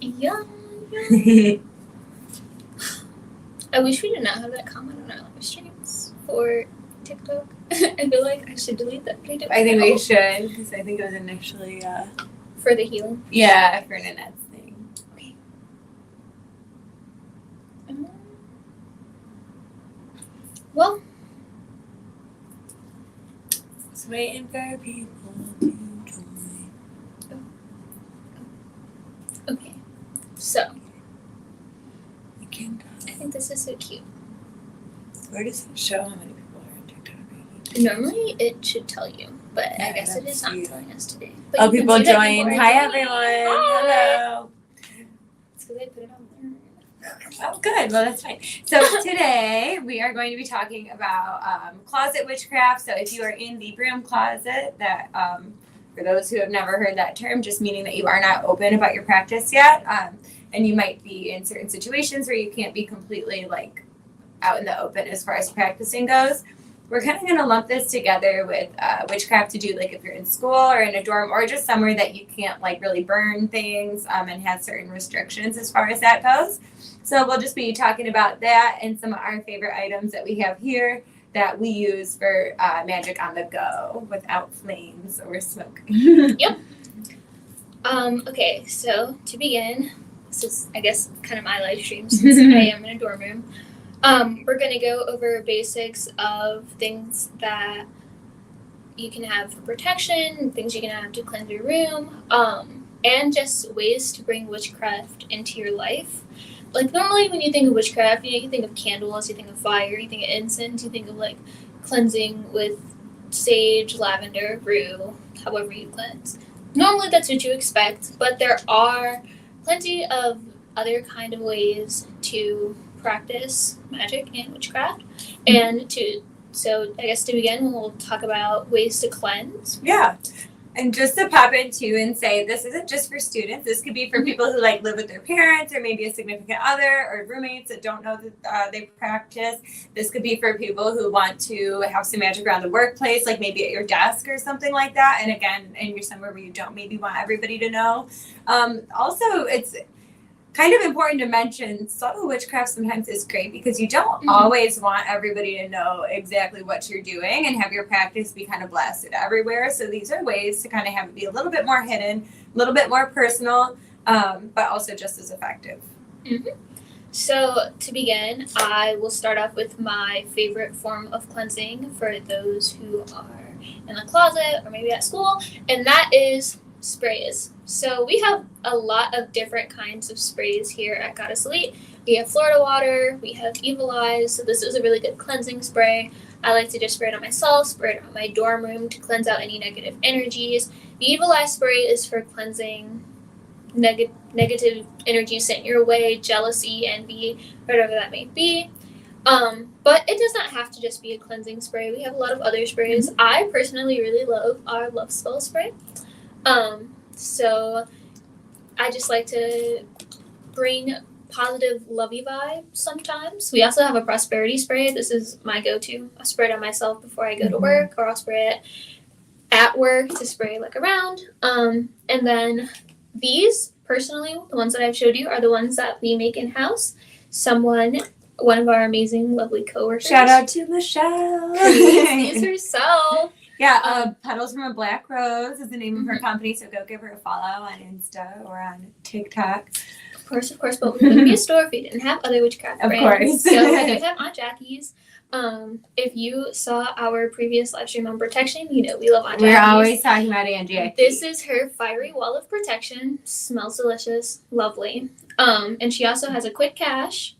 Yeah. I wish we did not have that comment on our live streams for TikTok. I feel like I should delete that. But I think we should, because I think it was initially, for the healing. yeah, for Nanette's thing. Okay. Well, Just waiting for people to join. okay. So, I can't I think this is so cute. Where does it show how many people are on TikTok? Normally it should tell you, but I Yeah, guess it is not that's telling us today. But Oh, you can people see that join. people are Hi, joining. everyone. Hi. Hello. It's because I put it on there. Oh, good. Well, that's fine. So today we are going to be talking about closet witchcraft. So if you are in the broom closet, that for those who have never heard that term, just meaning that you are not open about your practice yet, and you might be in certain situations where you can't be completely like out in the open as far as practicing goes. We're kind of going to lump this together with witchcraft to do like if you're in school or in a dorm or just somewhere that you can't like really burn things and has certain restrictions as far as that goes. So we'll just be talking about that and some of our favorite items that we have here that we use for magic on the go without flames or smoke. Yep. Okay, so to begin, this is I guess kind of my live stream since I am in a dorm room. We're gonna go over basics of things that you can have for protection, things you can have to cleanse your room, and just ways to bring witchcraft into your life. Like normally when you think of witchcraft, you think of candles, you think of fire, you think of incense, you think of like cleansing with sage, lavender, rue, however you cleanse. Normally that's what you expect, but there are plenty of other kind of ways to practice magic and witchcraft. And so I guess to begin, we'll talk about ways to cleanse. Yeah. And just to pop in too and say this isn't just for students. This could be for people who like live with their parents or maybe a significant other or roommates that don't know that they practice. This could be for people who want to have some magic around the workplace, like maybe at your desk or something like that. And again, and you're somewhere where you don't maybe want everybody to know. Also, it's kind of important to mention subtle witchcraft sometimes is great because you don't always want everybody to know exactly what you're doing and have your practice be kind of blasted everywhere. So these are ways to kind of have it be a little bit more hidden, a little bit more personal, but also just as effective. Mm-hmm. So to begin, I will start off with my favorite form of cleansing for those who are in the closet or maybe at school, and that is sprays. So we have a lot of different kinds of sprays here at Goddess Elite. We have Florida Water, we have Evil Eyes, so this is a really good cleansing spray. I like to just spray it on myself, spray it on my dorm room to cleanse out any negative energies. The Evil Eye spray is for cleansing negative energies sent your way, jealousy, envy, whatever that may be. But it does not have to just be a cleansing spray. We have a lot of other sprays. I personally really love our Love Spell spray. So I just like to bring positive lovey vibe sometimes. We also have a prosperity spray. This is my go-to. I spray it on myself before I go to work, or I'll spray it at work to spray like around. And then these, personally, the ones that I've showed you are the ones that we make in-house. One of our amazing, lovely coworkers. Shout out to Michelle. Please herself. Yeah, Petals from a Black Rose is the name of her company, so go give her a follow on Insta or on TikTok. Of course, but we wouldn't be a store if we didn't have other witchcraft brands. Of course. So we do have Aunt Jackie's. If you saw our previous live stream on protection, you know we love Aunt Jackie's. We're always talking about Aunt Jackie. This is her fiery wall of protection. Smells delicious, lovely. And she also has a quick cash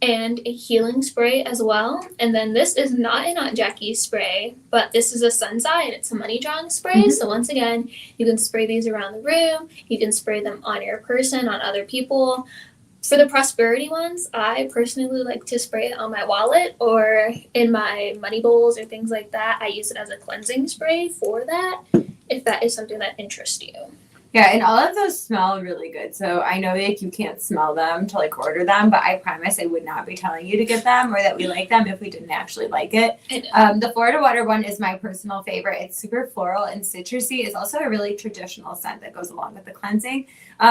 and a healing spray as well. And then this is not an Aunt Jackie's spray, but this is a Sunsai and it's a money drawing spray. So once again, you can spray these around the room. You can spray them on your person, on other people. For the prosperity ones, I personally like to spray it on my wallet or in my money bowls or things like that. I use it as a cleansing spray for that, if that is something that interests you. Yeah, and all of those smell really good. So I know like you can't smell them to like order them, but I promise I would not be telling you to get them or that we like them if we didn't actually like it. I know. The Florida Water one is my personal favorite. It's super floral and citrusy. It's also a really traditional scent that goes along with the cleansing.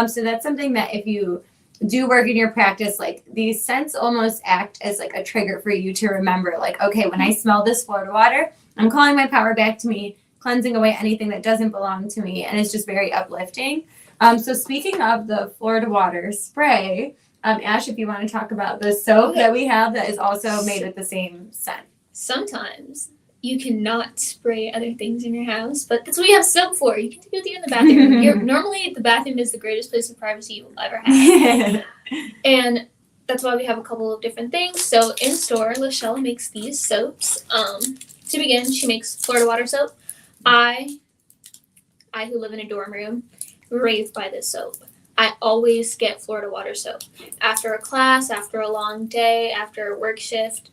So that's something that if you do work in your practice, like these scents almost act as like a trigger for you to remember, like, okay, when I smell this Florida water, I'm calling my power back to me, cleansing away anything that doesn't belong to me, and it's just very uplifting. So speaking of the Florida water spray, Ash, if you want to talk about the soap that we have that is also made with the same scent. Sometimes you cannot spray other things in your house, but that's what you have soap for. You can do it in the bathroom. Normally, the bathroom is the greatest place of privacy you will ever have. And that's why we have a couple of different things. So in store, Lachelle makes these soaps. To begin, she makes Florida water soap. I who live in a dorm room, rave by this soap. I always get Florida water soap. After a class, after a long day, after a work shift,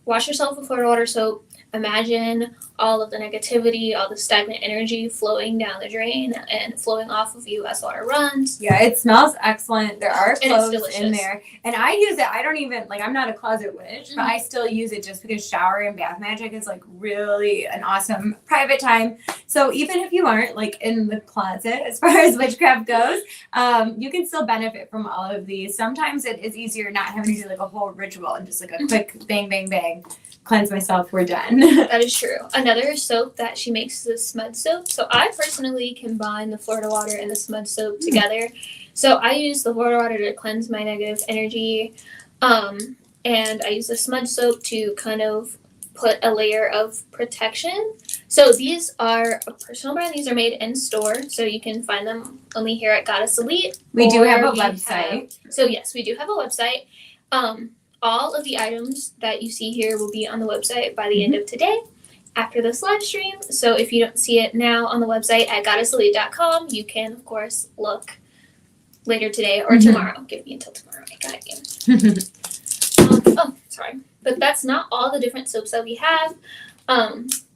wash yourself with Florida water soap. Imagine all of the negativity, all the stagnant energy flowing down the drain and flowing off of you as water runs. Yeah, it smells excellent. There are And it's cloves in there. And I use it. I don't even, like, I'm not a closet witch, but I still use it just because shower and bath magic is, like, really an awesome private time. So even if you aren't, like, in the closet as far as witchcraft goes, you can still benefit from all of these. Sometimes it is easier not having to do, like, a whole ritual and just, like, a quick bang, bang, bang. Cleanse myself, we're done. That is true. Another soap that she makes is smud soap. So I personally combine the Florida water and the smud soap together. So I use the Florida water to cleanse my negative energy, and I use the smud soap to kind of put a layer of protection. So these are a personal brand. These are made in store, so you can find them only here at Goddess Elite. We do have a website. So yes, we do have a website. All of the items that you see here will be on the website by the end of today after this live stream. So if you don't see it now on the website at goddesselite.com, you can, of course, look later today or tomorrow. Give me until tomorrow. I got you. Sorry. But that's not all the different soaps that we have.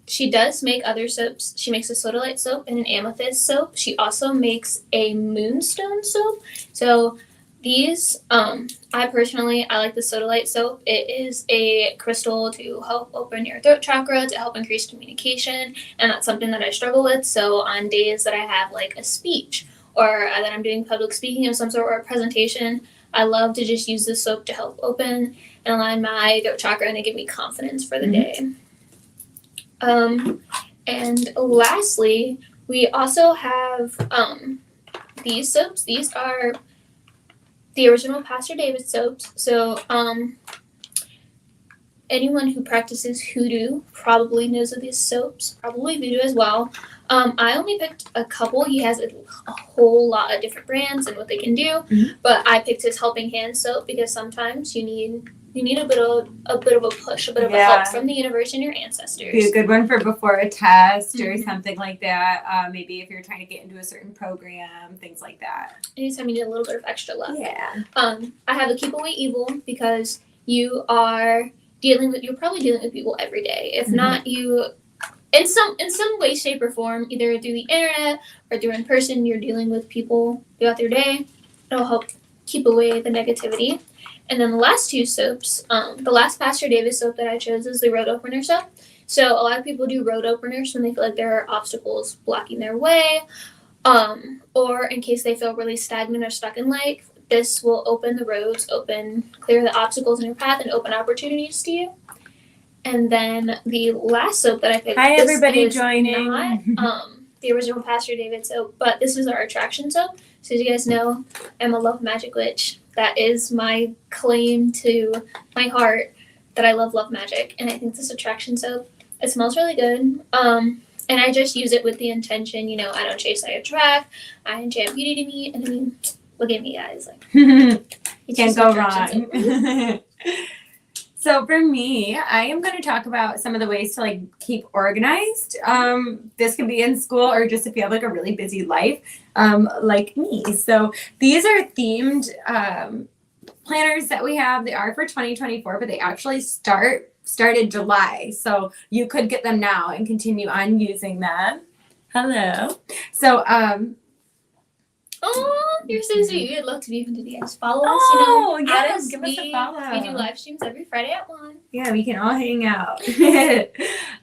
She does make other soaps. She makes a sodalite soap and an amethyst soap. She also makes a moonstone soap. So these, I like the sodalite soap. It is a crystal to help open your throat chakra, to help increase communication, and that's something that I struggle with. So on days that I have like a speech or that I'm doing public speaking of some sort or a presentation, I love to just use this soap to help open and align my throat chakra and to give me confidence for the day. And lastly, we also have these soaps. These are the original Pastor David soaps. So anyone who practices hoodoo probably knows of these soaps, probably voodoo as well. I only picked a couple. He has a whole lot of different brands and what they can do, but I picked his Helping Hand soap because sometimes you need a bit of a push, a bit of a help from the universe and your ancestors. Be a good one for before a test or something like that. Maybe if you're trying to get into a certain program, things like that. Anytime you need a little bit of extra luck. Yeah. I have a Keep Away Evil because you're probably dealing with people every day. If not, you in some way, shape, or form, either through the internet or through in person, you're dealing with people throughout their day. It'll help keep away the negativity. And then the last two soaps, the last Pastor David soap that I chose is the road opener soap. So a lot of people do road openers when they feel like there are obstacles blocking their way, or in case they feel really stagnant or stuck in life. This will open the roads, clear the obstacles in your path, and open opportunities to you. And then the last soap that I picked. Hi, everybody joining. Not, the original Pastor David soap, but this is our attraction soap. So as you guys know, I'm a love magic witch. That is my claim to my heart, that I love magic. And I think this attraction soap, it smells really good. And I just use it with the intention, I don't chase, I attract. I enchant beauty to me. And I mean, look at me, guys. Like, you can't go wrong. So for me, I am going to talk about some of the ways to keep organized. This can be in school or just if you have a really busy life, like me. So these are themed planners that we have. They are for 2024, but they actually started July. So you could get them now and continue on using them. Hello. So Oh, you're so sweet. We'd love to be into the guys. Follow us. Oh, Add yeah, us. give us a We follow. do live streams every Friday at 1. Yeah, we can all hang out.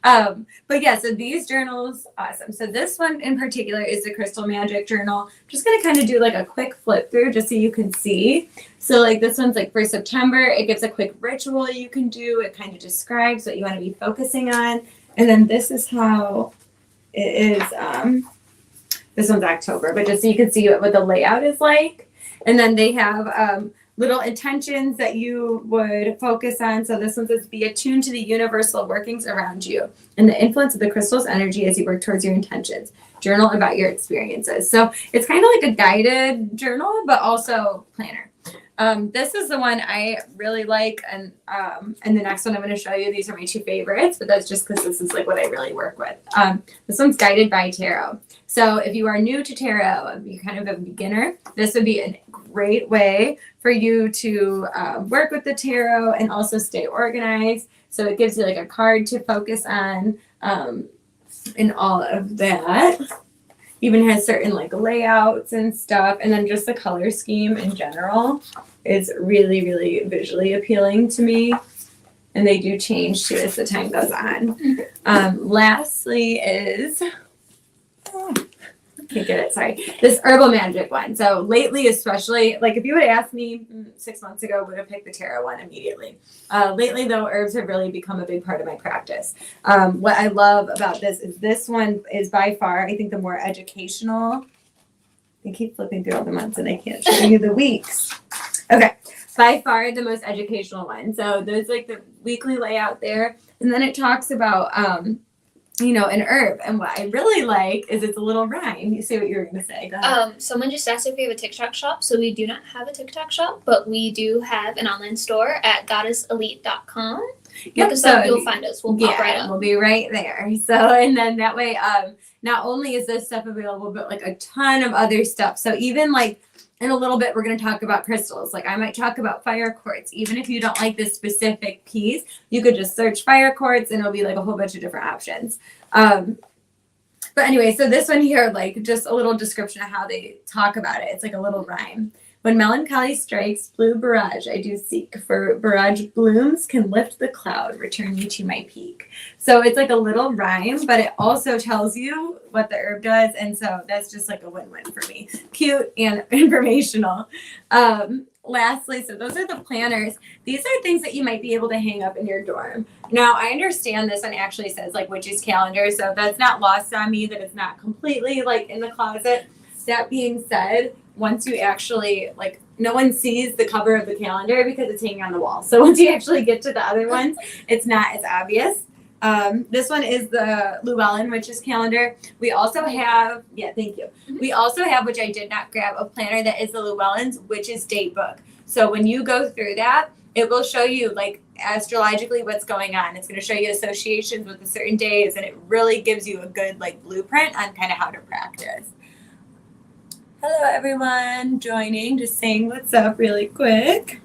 But yeah, so these journals, awesome. So this one in particular is the Crystal Magic Journal. I'm just gonna kind of do like a quick flip through just so you can see. So like this one's like for September, it gives a quick ritual you can do. It kind of describes what you want to be focusing on. And then this is how it is. This one's October, but just so you can see what the layout is like. And then they have little intentions that you would focus on. So this one says, be attuned to the universal workings around you and the influence of the crystal's energy as you work towards your intentions. Journal about your experiences. So it's kind of like a guided journal, but also planner. This is the one I really like, and the next one I'm going to show you. These are my 2 favorites, but that's just because this is like what I really work with. This one's guided by tarot. So if you are new to tarot, if you're kind of a beginner, this would be a great way for you to work with the tarot and also stay organized. So it gives you like a card to focus on and all of that. Even has certain like layouts and stuff, and then just the color scheme in general is really, really visually appealing to me, and they do change too as the time goes on. Lastly is can't get it, sorry, this Herbal Magic one. So lately, especially, like if you would have asked me 6 months ago, I would have picked the tarot one immediately. Lately though, herbs have really become a big part of my practice. What I love about this one is by far, I think, the more educational. I keep flipping through all the months and I can't show you the weeks. Okay, by far the most educational one. So there's like the weekly layout there, and then it talks about an herb. And what I really like is it's a little rhyme. You say what you were going to say. Go ahead. Someone just asked if we have a TikTok shop. So we do not have a TikTok shop, but we do have an online store at goddesselite.com. Yep, Look us up, you'll find us. We'll pop right up. We'll be right there. So, and then that way, not only is this stuff available, but like a ton of other stuff. So even like in a little bit, we're going to talk about crystals. Like I might talk about fire quartz. Even if you don't like this specific piece, you could just search fire quartz and it'll be like a whole bunch of different options. But anyway, so this one here, like just a little description of how they talk about it. It's like a little rhyme. When melancholy strikes, blue barrage I do seek, for barrage blooms can lift the cloud, return you to my peak. So it's like a little rhyme, but it also tells you what the herb does, and so that's just like a win-win for me. Cute and informational. Lastly, so those are the planners. These are things that you might be able to hang up in your dorm. Now, I understand this one actually says like witch's calendar, so that's not lost on me that it's not completely like in the closet. That being said, once you actually, like, no one sees the cover of the calendar because it's hanging on the wall. So once you actually get to the other ones, it's not as obvious. This one is the Llewellyn Witch's Calendar. We also have, thank you. We also have, which I did not grab, a planner that is the Llewellyn's Witch's Date Book. So when you go through that, it will show you, like, astrologically what's going on. It's going to show you associations with the certain days, and it really gives you a good, like, blueprint on kind of how to practice. Hello, everyone joining, just saying what's up really quick.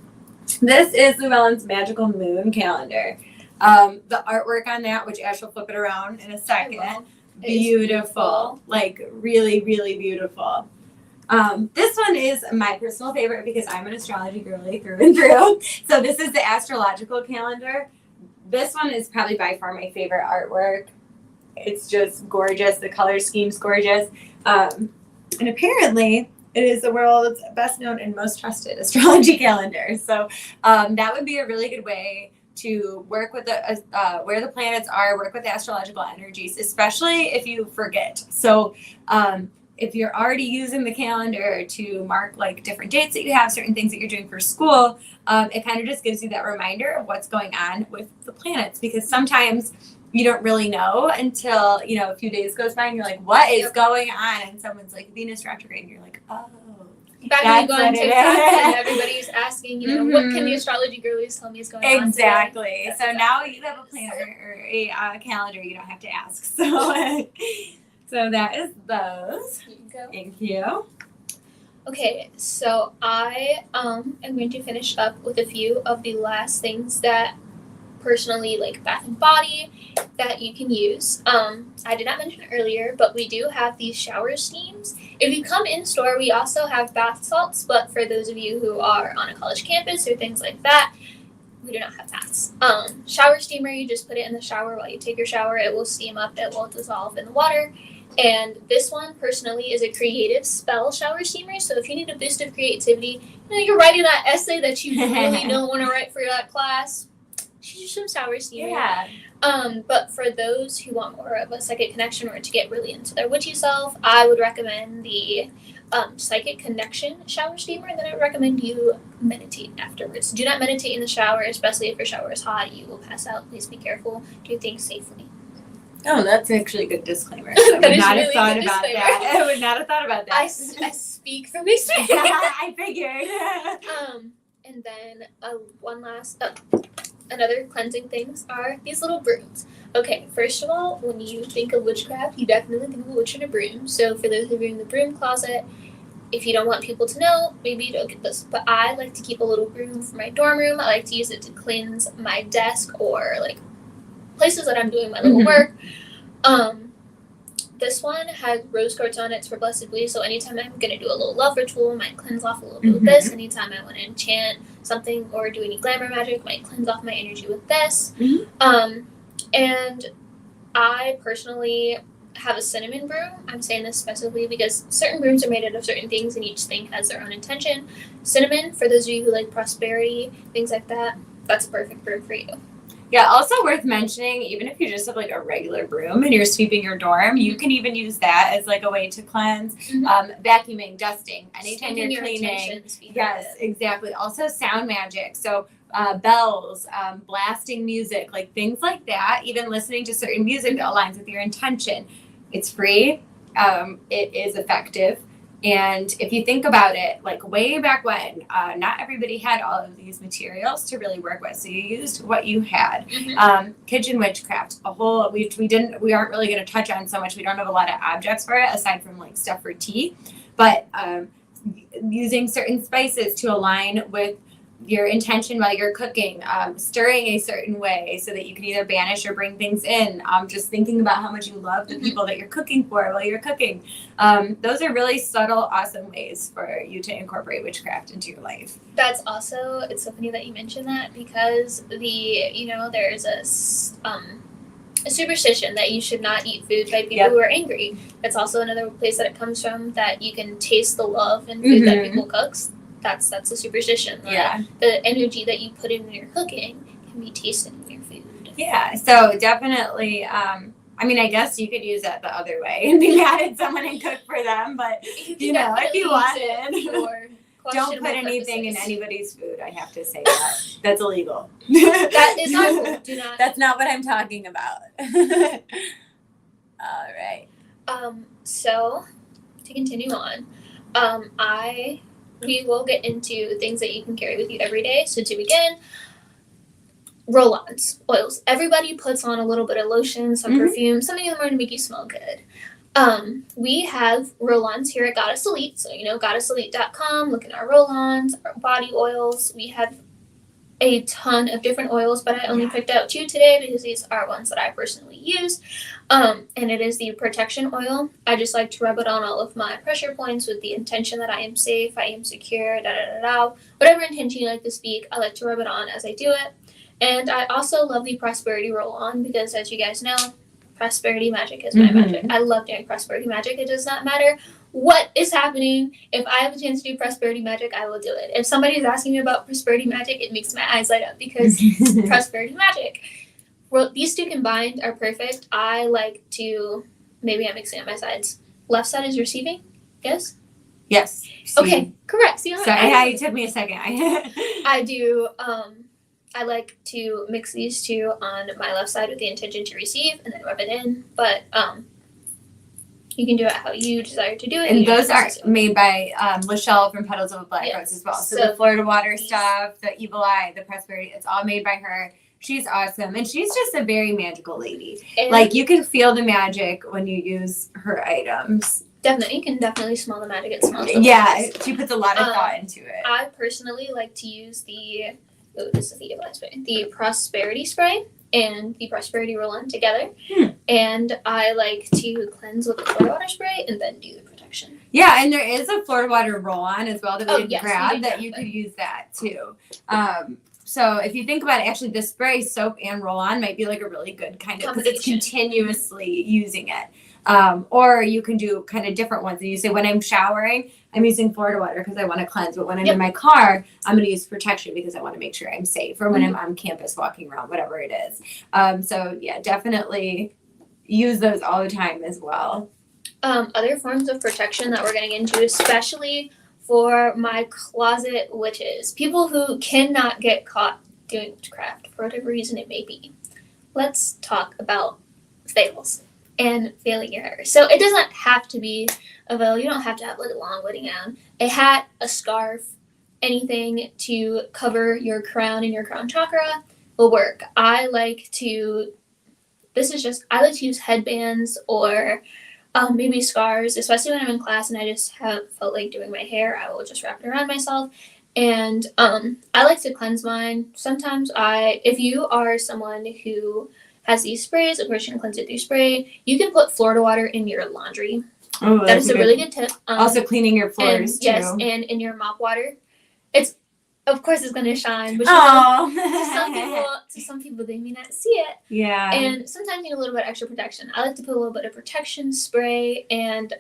This is Llewellyn's Magical Moon Calendar. The artwork on that, which Ash will flip it around in a second, beautiful, like really, really beautiful. This one is my personal favorite because I'm an astrology girly through and through. So this is the astrological calendar. This one is probably by far my favorite artwork. It's just gorgeous. The color scheme's gorgeous. And apparently, it is the world's best known and most trusted astrology calendar. So that would be a really good way to work with where the planets are, work with the astrological energies, especially if you forget. So if you're already using the calendar to mark like different dates that you have, certain things that you're doing for school, it kind of just gives you that reminder of what's going on with the planets, because sometimes you don't really know until, a few days goes by and you're like, what is going on? And someone's like, Venus retrograde, and you're like, oh. Back when you go on TikTok and everybody's asking, what can the astrology girlies tell me is going on? Exactly. So now you have a planner or a calendar, you don't have to ask. So that is those. Here you go. Thank you. Okay, so I am going to finish up with a few of the last things that personally, like Bath and Body that you can use. I did not mention earlier, but we do have these shower steams. If you come in store, we also have bath salts, but for those of you who are on a college campus or things like that, we do not have baths. Shower steamer, you just put it in the shower while you take your shower. It will steam up, it will dissolve in the water. And this one, personally, is a creative spell shower steamer. So if you need a boost of creativity, you're writing that essay that you really don't want to write for that class, use some shower steamer. Yeah. But for those who want more of a psychic connection or to get really into their witchy self, I would recommend the Psychic Connection shower steamer. And then I would recommend you meditate afterwards. Do not meditate in the shower, especially if your shower is hot. You will pass out. Please be careful. Do things safely. Oh, that's actually a good disclaimer. I would not have thought about that. I would not have thought about that. I speak from experience. I figured. And then one last, another cleansing things are these little brooms. Okay, first of all, when you think of witchcraft, you definitely think of a witch and a broom. So for those of you in the broom closet, if you don't want people to know, maybe you don't get this. But I like to keep a little broom for my dorm room. I like to use it to cleanse my desk or like places that I'm doing my little work. This one has rose quartz on it. It's for blessed bleed. So anytime I'm going to do a little love ritual, I might cleanse off a little bit with this. Anytime I want to enchant something or do any glamour magic, I might cleanse off my energy with this. And I personally have a cinnamon broom. I'm saying this specifically because certain brooms are made out of certain things and each thing has their own intention. Cinnamon, for those of you who like prosperity, things like that, that's a perfect broom for you. Yeah, also worth mentioning, even if you just have like a regular broom and you're sweeping your dorm, you can even use that as like a way to cleanse. Vacuuming, dusting, anytime you're cleaning. Yes, exactly. Also sound magic. So bells, blasting music, like things like that, even listening to certain music that aligns with your intention. It's free. It is effective. And if you think about it, like way back when, not everybody had all of these materials to really work with. So you used what you had. Kitchen witchcraft, a whole, we aren't really going to touch on so much. We don't have a lot of objects for it aside from like stuff for tea, but using certain spices to align with your intention while you're cooking, stirring a certain way so that you can either banish or bring things in, just thinking about how much you love the people that you're cooking for while you're cooking. Those are really subtle, awesome ways for you to incorporate witchcraft into your life. That's also, it's so funny that you mentioned that because there's a superstition that you should not eat food by people who are angry. That's also another place that it comes from, that you can taste the love in food that people cooks. That's a superstition. Yeah. The energy that you put in your cooking can be tasted in your food. Yeah. So definitely, I guess you could use that the other way and be mad at someone and cook for them, but if you wanted, don't put anything in anybody's food. I have to say that. That's illegal. That is not. Do not. That's not what I'm talking about. All right. So to continue on, we will get into things that you can carry with you every day. So to begin, roll-ons, oils. Everybody puts on a little bit of lotion, some perfume. Some of them are going to make you smell good. We have roll-ons here at Goddess Elite. So, goddesselite.com. Look at our roll-ons, our body oils. We have a ton of different oils, but I only picked out 2 today because these are ones that I personally use. And it is the protection oil. I just like to rub it on all of my pressure points with the intention that I am safe, I am secure, whatever intention you like to speak, I like to rub it on as I do it. And I also love the prosperity roll-on because, as you guys know, prosperity magic is my magic. I love doing prosperity magic. It does not matter what is happening. If I have a chance to do prosperity magic, I will do it. If somebody is asking me about prosperity magic, it makes my eyes light up because prosperity magic. Well, these 2 combined are perfect. I like to, maybe I'm mixing up my sides. Left side is receiving? Yes? Yes. Okay, correct. See, sorry, it took me a second. I do, I like to mix these 2 on my left side with the intention to receive and then rub it in. But you can do it how you desire to do it. And those are made by Lachelle from Petals of a Black Rose as well. So the Florida Water stuff, the Evil Eye, the Prosperity, it's all made by her. She's awesome. And she's just a very magical lady. And like, you can feel the magic when you use her items. Definitely. You can definitely smell the magic. It smells delicious. She puts a lot of thought into it. I personally like to use the prosperity spray. and the Prosperity Roll-On together. Hmm. And I like to cleanse with the Florida water spray and then do the protection. Yeah, and there is a Florida water roll-on as well that we didn't yes, grab we that did you grab could use that too. So if you think about it, actually the spray, soap, and roll-on might be like a really good kind of, because it's Combination. continuously using it. Or you can do kind of different ones. And you say, when I'm showering, I'm using Florida water because I want to cleanse. But when I'm in my car, I'm going to use protection because I want to make sure I'm safe. Or when I'm on campus walking around, whatever it is. So yeah, definitely use those all the time as well. Other forms of protection that we're getting into, especially for my closet witches, people who cannot get caught doing witchcraft for whatever reason it may be. Let's talk about veils and veiling your hair. So it doesn't have to be a veil. You don't have to have like a long wedding gown, a hat, a scarf, anything to cover your crown and your crown chakra will work. I like to use headbands or maybe scarves, especially when I'm in class and I just haven't felt like doing my hair. I will just wrap it around myself. And I like to cleanse mine. Sometimes if you are someone who has these sprays, of course you can cleanse it through spray. You can put Florida water in your laundry. Oh, that is a really good tip. Also cleaning your floors and, too. Yes, and in your mop water. Of course it's gonna shine, but to some people they may not see it. Yeah. And sometimes you need a little bit of extra protection. I like to put a little bit of protection spray, and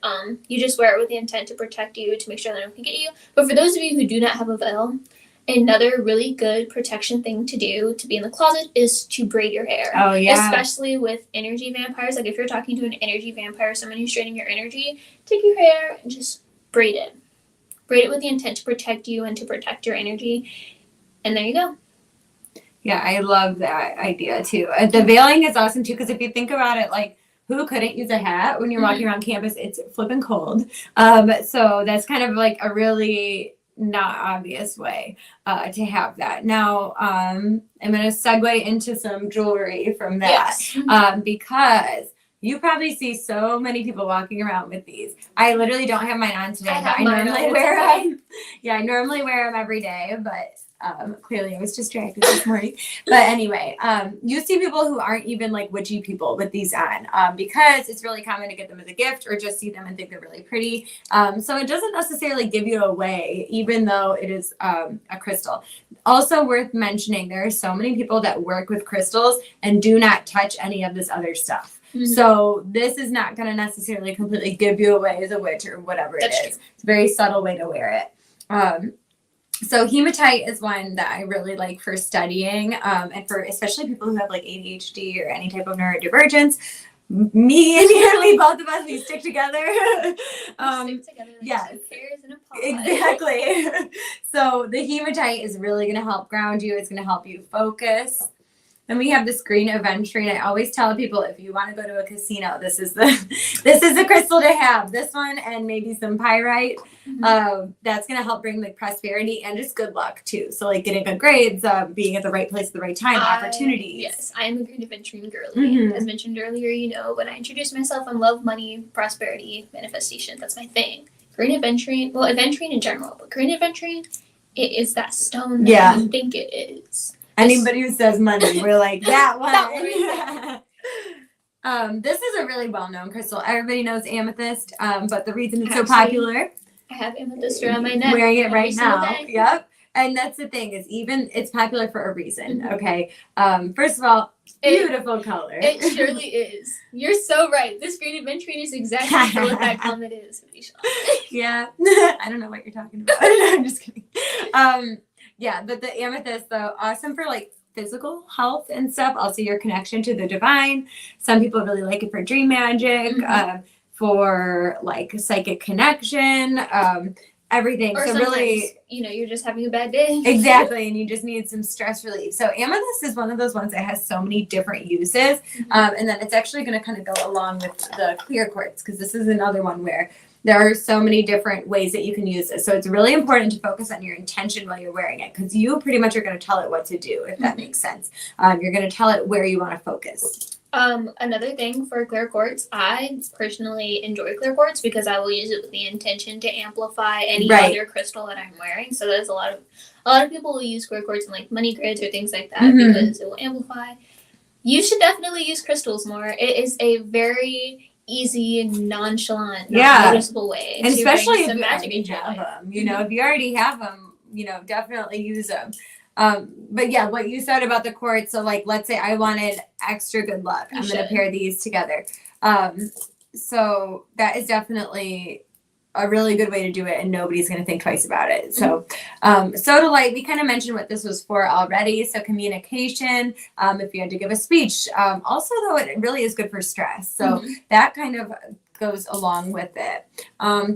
you just wear it with the intent to protect you, to make sure that no one can get you. But for those of you who do not have a veil, another really good protection thing to do to be in the closet is to braid your hair. Oh yeah. Especially with energy vampires. Like if you're talking to an energy vampire, someone who's draining your energy, take your hair and just braid it. Braid it with the intent to protect you and to protect your energy. And there you go. Yeah, I love that idea too. The veiling is awesome too, because if you think about it, like, who couldn't use a hat when you're walking around campus? It's flipping cold. So that's kind of like a really not obvious way to have that. Now, I'm going to segue into some jewelry from that. Yes. Because you probably see so many people walking around with these. I literally don't have mine on today, but I normally wear them. Yeah, I normally wear them every day, but clearly I was distracted this morning. But anyway, you see people who aren't even like witchy people with these on because it's really common to get them as a gift or just see them and think they're really pretty. So it doesn't necessarily give you away, even though it is a crystal. Also worth mentioning, there are so many people that work with crystals and do not touch any of this other stuff. Mm-hmm. So this is not going to necessarily completely give you away as a witch or whatever it is. True. It's a very subtle way to wear it. So hematite is one that I really like for studying, and for especially people who have like ADHD or any type of neurodivergence. Me and Natalie, both of us, we stick together. Stick together like yes, two pears in a pod. Exactly. So the hematite is really going to help ground you. It's going to help you focus. Then we have this green aventurine. I always tell people, if you want to go to a casino, this is the crystal to have. This one and maybe some pyrite. Mm-hmm. That's going to help bring like prosperity and just good luck too. So like getting good grades, being at the right place at the right time, opportunities. Yes, I am a green aventurine girly. Mm-hmm. As mentioned earlier, when I introduce myself, I love money, prosperity, manifestation. That's my thing. Green aventurine, well, aventurine in general, but green aventurine, it is that stone that you think it is. Anybody who says money, we're like, that one. That one. This is a really well-known crystal. Everybody knows amethyst, but the reason it's so popular. I have amethyst around my neck. Wearing it right now. Yep. And that's the thing, is it's popular for a reason, okay? First of all, beautiful color. It surely is. You're so right. This green aventurine is exactly what that comment is. Yeah. I don't know what you're talking about. I'm just kidding. Yeah, but the amethyst, though, awesome for like physical health and stuff. Also, your connection to the divine. Some people really like it for dream magic, for like psychic connection, everything. Or so really, you're just having a bad day. Exactly, and you just need some stress relief. So amethyst is one of those ones that has so many different uses, and then it's actually going to kind of go along with the clear quartz, because this is another one where there are so many different ways that you can use this. So it's really important to focus on your intention while you're wearing it, because you pretty much are going to tell it what to do, if that makes sense. You're going to tell it where you want to focus. Another thing for clear quartz, I personally enjoy clear quartz because I will use it with the intention to amplify any other crystal that I'm wearing. So there's a lot of people will use clear quartz in like money grids or things like that because it will amplify. You should definitely use crystals more. It is a very easy, nonchalant, Yeah. non-noticeable way And to especially bring if some you magic already into your have life. them, you know, if you already have them, you know, definitely use them. But yeah, what you said about the quartz. So like, let's say I wanted extra good luck. You I'm going to should. pair these together. So that is definitely a really good way to do it, and nobody's going to think twice about it. So, sodalite, we kind of mentioned what this was for already. So communication, if you had to give a speech. Also, though, it really is good for stress. So that kind of goes along with it.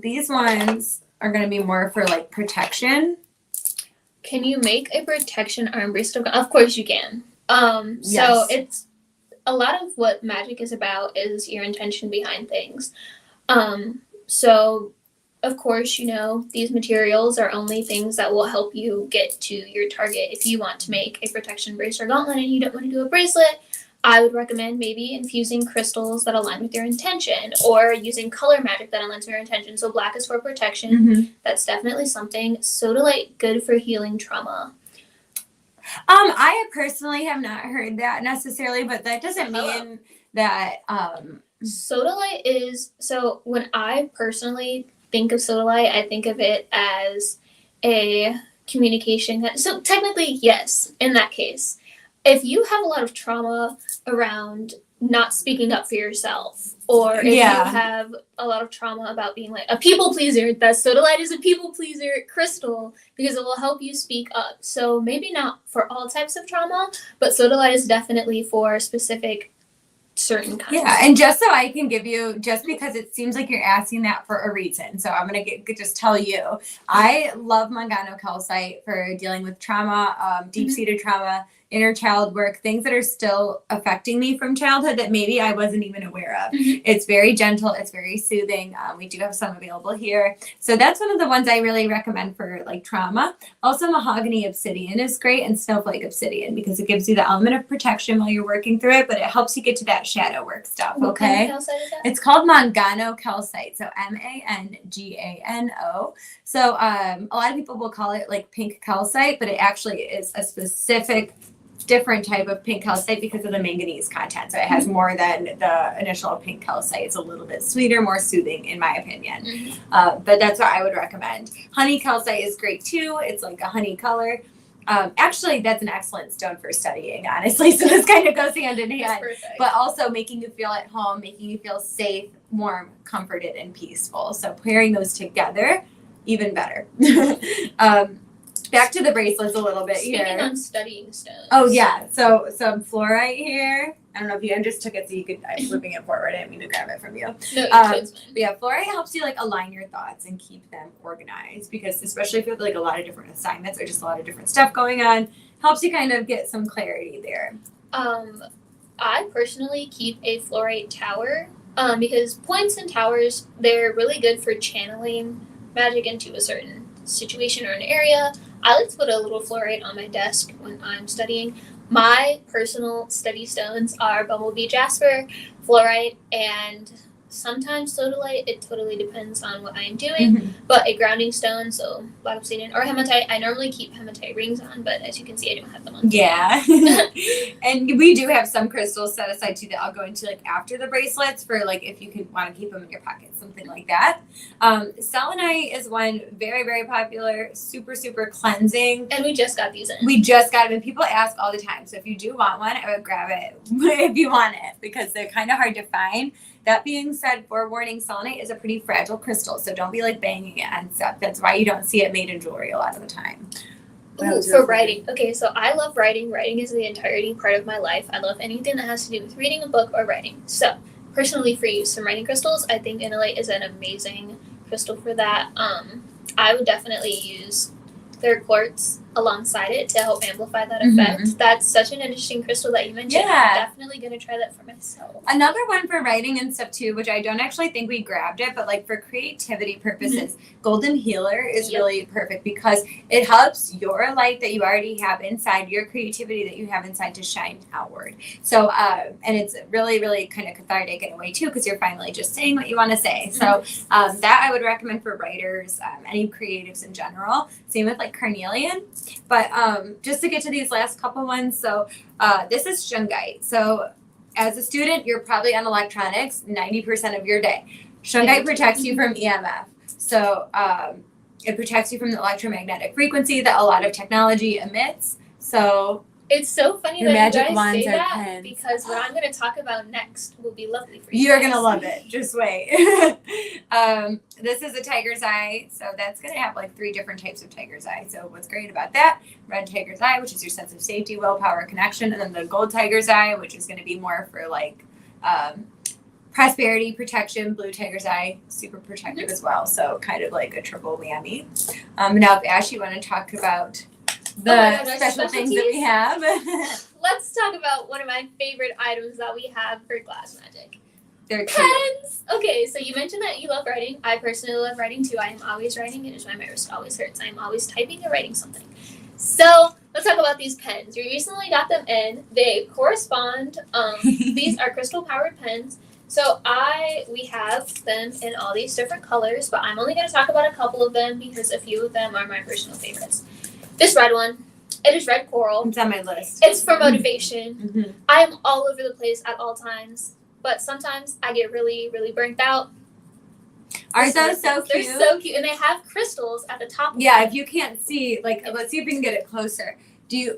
These ones are going to be more for like protection. Can you make a protection arm bracelet? Of course you can. So Yes. it's a lot of what magic is about is your intention behind things. So of course, you know, these materials are only things that will help you get to your target. If you want to make a protection bracelet or gauntlet and you don't want to do a bracelet, I would recommend maybe infusing crystals that align with your intention or using color magic that aligns with your intention. So black is for protection. That's definitely something. Sodalite, good for healing trauma. I personally have not heard that necessarily, but that doesn't mean that Sodalite is, so when I personally think of sodalite, I think of it as a communication. So technically, yes, in that case. If you have a lot of trauma around not speaking up for yourself, or if you have a lot of trauma about being like a people pleaser, that sodalite is a people pleaser crystal because it will help you speak up. So maybe not for all types of trauma, but sodalite is definitely for specific certain kinds. Yeah, and just so I can give you, just because it seems like you're asking that for a reason, so I'm gonna just tell you, I love Mangano calcite for dealing with trauma, deep-seated trauma, inner child work, things that are still affecting me from childhood that maybe I wasn't even aware of. It's very gentle, it's very soothing. We do have some available here, so that's one of the ones I really recommend for like trauma. Also, mahogany obsidian is great, and snowflake obsidian, because it gives you the element of protection while you're working through it, but it helps you get to that shadow work stuff. What Okay, kind of calcite is that? it's called Mangano calcite, so Mangano. So a lot of people will call it like pink calcite, but it actually is a specific different type of pink calcite because of the manganese content. So it has more than the initial pink calcite. It's a little bit sweeter, more soothing in my opinion. But that's what I would recommend. Honey calcite is great too. It's like a honey color. Actually, that's an excellent stone for studying, honestly. So this kind of goes hand in hand. But also making you feel at home, making you feel safe, warm, comforted, and peaceful. So pairing those together, even better. Back to the bracelets a little bit here. Speaking on studying stones. Oh yeah, so some fluorite here. I don't know if you, I just took it so you could, I'm flipping it forward. I didn't mean to grab it from you. No, But yeah, fluorite helps you like align your thoughts and keep them organized, because especially if you have like a lot of different assignments or just a lot of different stuff going on, helps you kind of get some clarity there. I personally keep a fluorite tower because points and towers, they're really good for channeling magic into a certain situation or an area. I like to put a little fluorite on my desk when I'm studying. My personal study stones are bumblebee jasper, fluorite, and sometimes sodalite. It totally depends on what I am doing. But a grounding stone, so black obsidian or hematite. I normally keep hematite rings on, but as you can see, I don't have them on. Yeah. And we do have some crystals set aside too that I'll go into like after the bracelets for like if you could want to keep them in your pocket, something like that. Selenite is one very, very popular, super, super cleansing. And we just got these in. We just got them, and people ask all the time. So if you do want one, I would grab it if you want it, because they're kind of hard to find. That being said, forewarning, selenite is a pretty fragile crystal, so don't be like banging it on stuff. That's why you don't see it made in jewelry a lot of the time. Ooh, for writing. Okay, so I love writing. Writing is the entirety part of my life. I love anything that has to do with reading a book or writing. So, personally for you, some writing crystals, I think Inolite is an amazing crystal for that. I would definitely use clear quartz alongside it to help amplify that effect. That's such an interesting crystal that you mentioned. Yeah. I'm definitely going to try that for myself. Another one for writing and stuff too, which I don't actually think we grabbed it, but like for creativity purposes, Golden Healer is really perfect because it helps your light that you already have inside, your creativity that you have inside, to shine outward. So, and it's really, really kind of cathartic in a way too, because you're finally just saying what you want to say. So that I would recommend for writers, any creatives in general. Same with like carnelian. But just to get to these last couple ones, so this is shungite. So as a student, you're probably on electronics 90% of your day. Shungite protects you from EMF. So it protects you from the electromagnetic frequency that a lot of technology emits. So it's so funny your that magic you guys wands say are that pens. because what I'm going to talk about next will be lovely for you. You're guys. gonna love it. Just wait. This is a tiger's eye, so that's gonna have like 3 different types of tiger's eye. So what's great about that? Red tiger's eye, which is your sense of safety, willpower, connection, and then the gold tiger's eye, which is gonna be more for like prosperity, protection. Blue tiger's eye, super protective as well. So kind of like a triple whammy. Now, if Ash, you want to talk about the special things that we have. Let's talk about one of my favorite items that we have for Glass Magic. They're cute. Pens! Okay, so you mentioned that you love writing. I personally love writing too. I am always writing. It is why my wrist always hurts. I am always typing or writing something. So let's talk about these pens. You recently got them in. They correspond. These are crystal powered pens. So we have them in all these different colors, but I'm only going to talk about a couple of them because a few of them are my personal favorites. This red one, it is red coral. It's on my list. It's for motivation. Mm-hmm. I am all over the place at all times, but sometimes I get really, really burnt out. Aren't those so cute? They're so cute, and they have crystals at the top. Yeah, if you can't see, like, let's see if we can get it closer. Do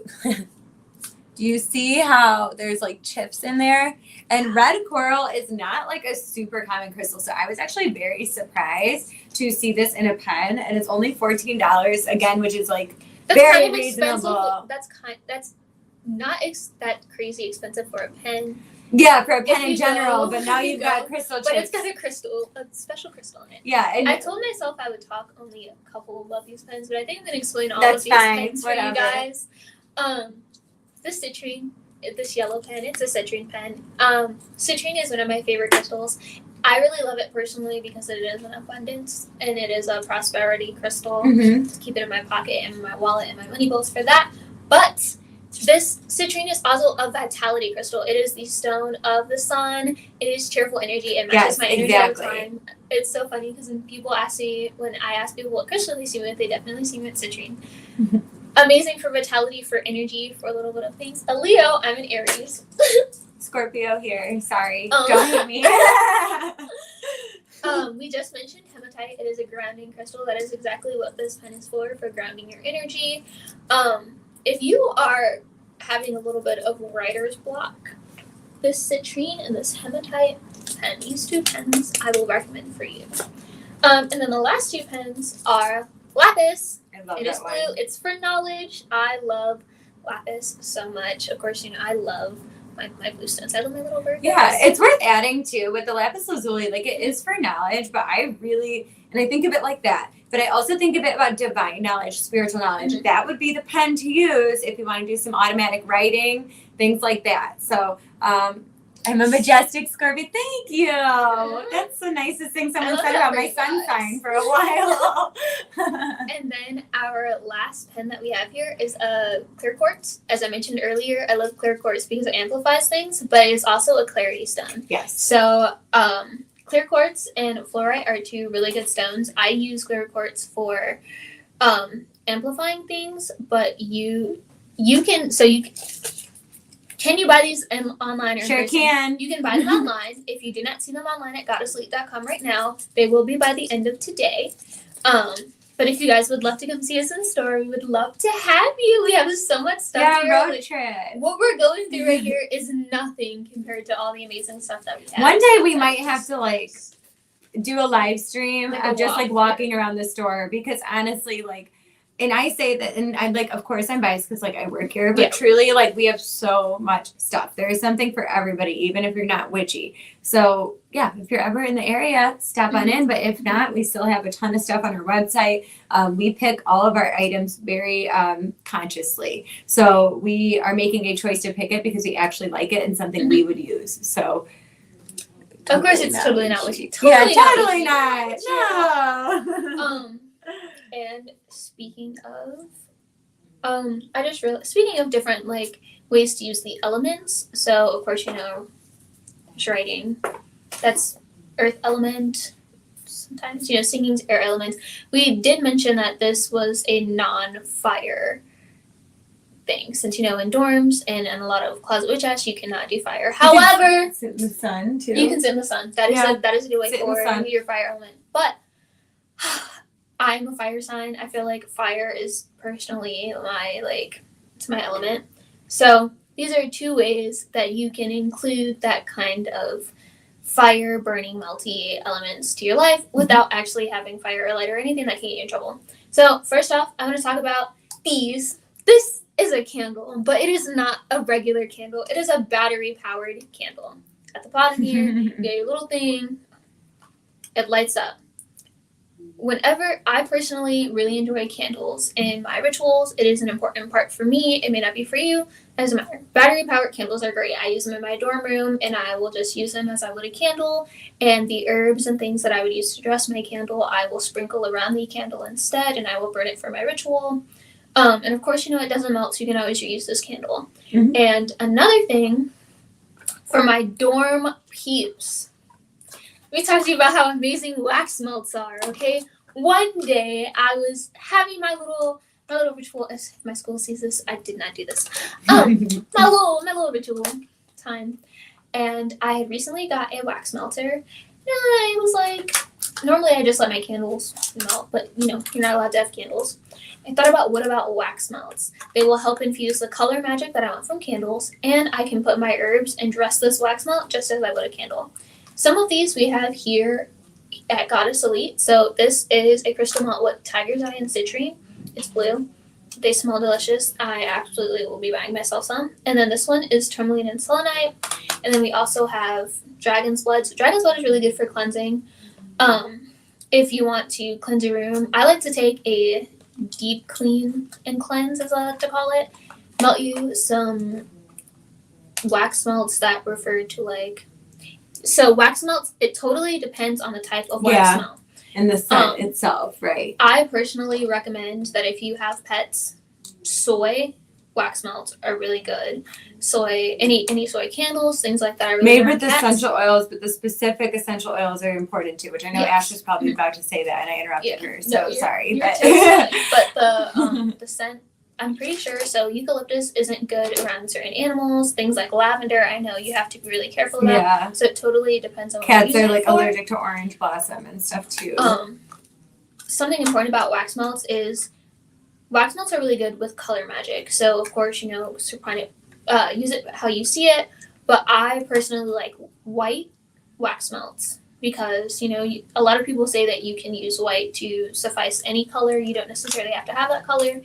you see how there's like chips in there? And red coral is not like a super common crystal, so I was actually very surprised to see this in a pen, and it's only $14 again, which is like very reasonable. That's not that crazy expensive for a pen. Yeah, for a pen in general, but now you've got crystal chips. But it's got a special crystal in it. Yeah, and I told myself I would talk only a couple about these pens, but I think I'm gonna explain all of these pens for you guys. The citrine, this yellow pen, it's a citrine pen. Citrine is one of my favorite crystals. I really love it personally because it is an abundance and it is a prosperity crystal. Just keep it in my pocket and my wallet and my money bowls for that. But this citrine is also a vitality crystal. It is the stone of the sun. It is cheerful energy. It matches my energy all the time. It's so funny because when I ask people what crystal they see me with, they definitely see me with citrine. Amazing for vitality, for energy, for a little bit of things. A Leo, I'm an Aries. Scorpio here. Sorry. Don't hate me. We just mentioned hematite. It is a grounding crystal. That is exactly what this pen is for grounding your energy. If you are having a little bit of writer's block, this citrine and this hematite pen, these 2 pens, I will recommend for you. And then the last 2 pens are lapis. I love it is blue. one. It's for knowledge. I love lapis so much. Of course, I love my blue stones. I love my little bird. Yeah, it's worth adding too with the lapis lazuli. Like, it is for knowledge, but I think of it like that. But I also think of it about divine knowledge, spiritual knowledge. Mm-hmm. That would be the pen to use if you want to do some automatic writing, things like that. So, I'm a majestic Scorpio. Thank you. That's the nicest thing someone said about my sun sign for a while. And then our last pen that we have here is a clear quartz. As I mentioned earlier, I love clear quartz because it amplifies things, but it's also a clarity stone. Yes. So clear quartz and fluorite are 2 really good stones. I use clear quartz for amplifying things, but you can. Can you buy these online? Or sure can. You can buy them online. If you do not see them online at goddessleep.com right now, they will be by the end of today. But if you guys would love to come see us in the store, we would love to have you. We have so much stuff here. Yeah, road trip. What we're going through right here is nothing compared to all the amazing stuff that we have. One day we might have to do a live stream of just walking around the store, because honestly, and I say that, and I'm of course I'm biased because I work here, but truly we have so much stuff. There is something for everybody, even if you're not witchy. So yeah, if you're ever in the area, stop on in. But if not, we still have a ton of stuff on our website. We pick all of our items very consciously. So we are making a choice to pick it because we actually like it and something we would use. So of course it's totally not witchy. Totally not. No. And speaking of, I just realized, speaking of different ways to use the elements. So of course just writing, that's earth element. Sometimes singing's air element. We did mention that this was a non-fire thing since, in dorms and in a lot of closet witch-ass, you cannot do fire. However, sit in the sun too. you can sit in the sun. That is a good way Sit in the for sun. your fire element. But I'm a fire sign. I feel like fire is personally it's my element. So these are 2 ways that you can include that kind of fire, burning, melty elements to your life without actually having fire or light or anything that can get you in trouble. So first off, I want to talk about these. This is a candle, but it is not a regular candle. It is a battery-powered candle. At the bottom here, you get your little thing. It lights up. Whenever I personally really enjoy candles in my rituals, it is an important part for me. It may not be for you. It doesn't matter. Battery-powered candles are great. I use them in my dorm room, and I will just use them as I would a candle. And the herbs and things that I would use to dress my candle, I will sprinkle around the candle instead, and I will burn it for my ritual. And of course, it doesn't melt, so you can always reuse this candle. Mm-hmm. And another thing, for my dorm peeps, we talked to you about how amazing wax melts are, okay? One day, I was having my little ritual. If my school sees this, I did not do this. My little ritual time. And I had recently got a wax melter. And I was like, normally I just let my candles melt, but, you're not allowed to have candles. I thought about, what about wax melts? They will help infuse the color magic that I want from candles, and I can put my herbs and dress this wax melt just as I would a candle. Some of these we have here at Goddess Elite. So this is a crystal malt with tiger's eye and citrine. It's blue. They smell delicious. I absolutely will be buying myself some. And then this one is tourmaline and selenite. And then we also have dragon's blood. So dragon's blood is really good for cleansing. If you want to cleanse your room, I like to take a deep clean and cleanse, as I like to call it. Melt you some wax melts that refer to so wax melts, it totally depends on the type of wax melt. And the scent itself, right? I personally recommend that if you have pets, soy wax melts are really good. Soy, any soy candles, things like that are really made good with on cats. essential oils, but the specific essential oils are important too, which I know Yes. Ash was probably about to say that, and I interrupted her. So No, sorry, you're but totally fine. But the scent, I'm pretty sure. So eucalyptus isn't good around certain animals. Things like lavender, I know you have to be really careful about. yeah, So it totally depends on what cats you're are using it for. allergic to orange blossom and stuff too. Something important about wax melts is wax melts are really good with color magic. So of course, so kind of use it how you see it. But I personally like white wax melts because a lot of people say that you can use white to suffice any color. You don't necessarily have to have that color.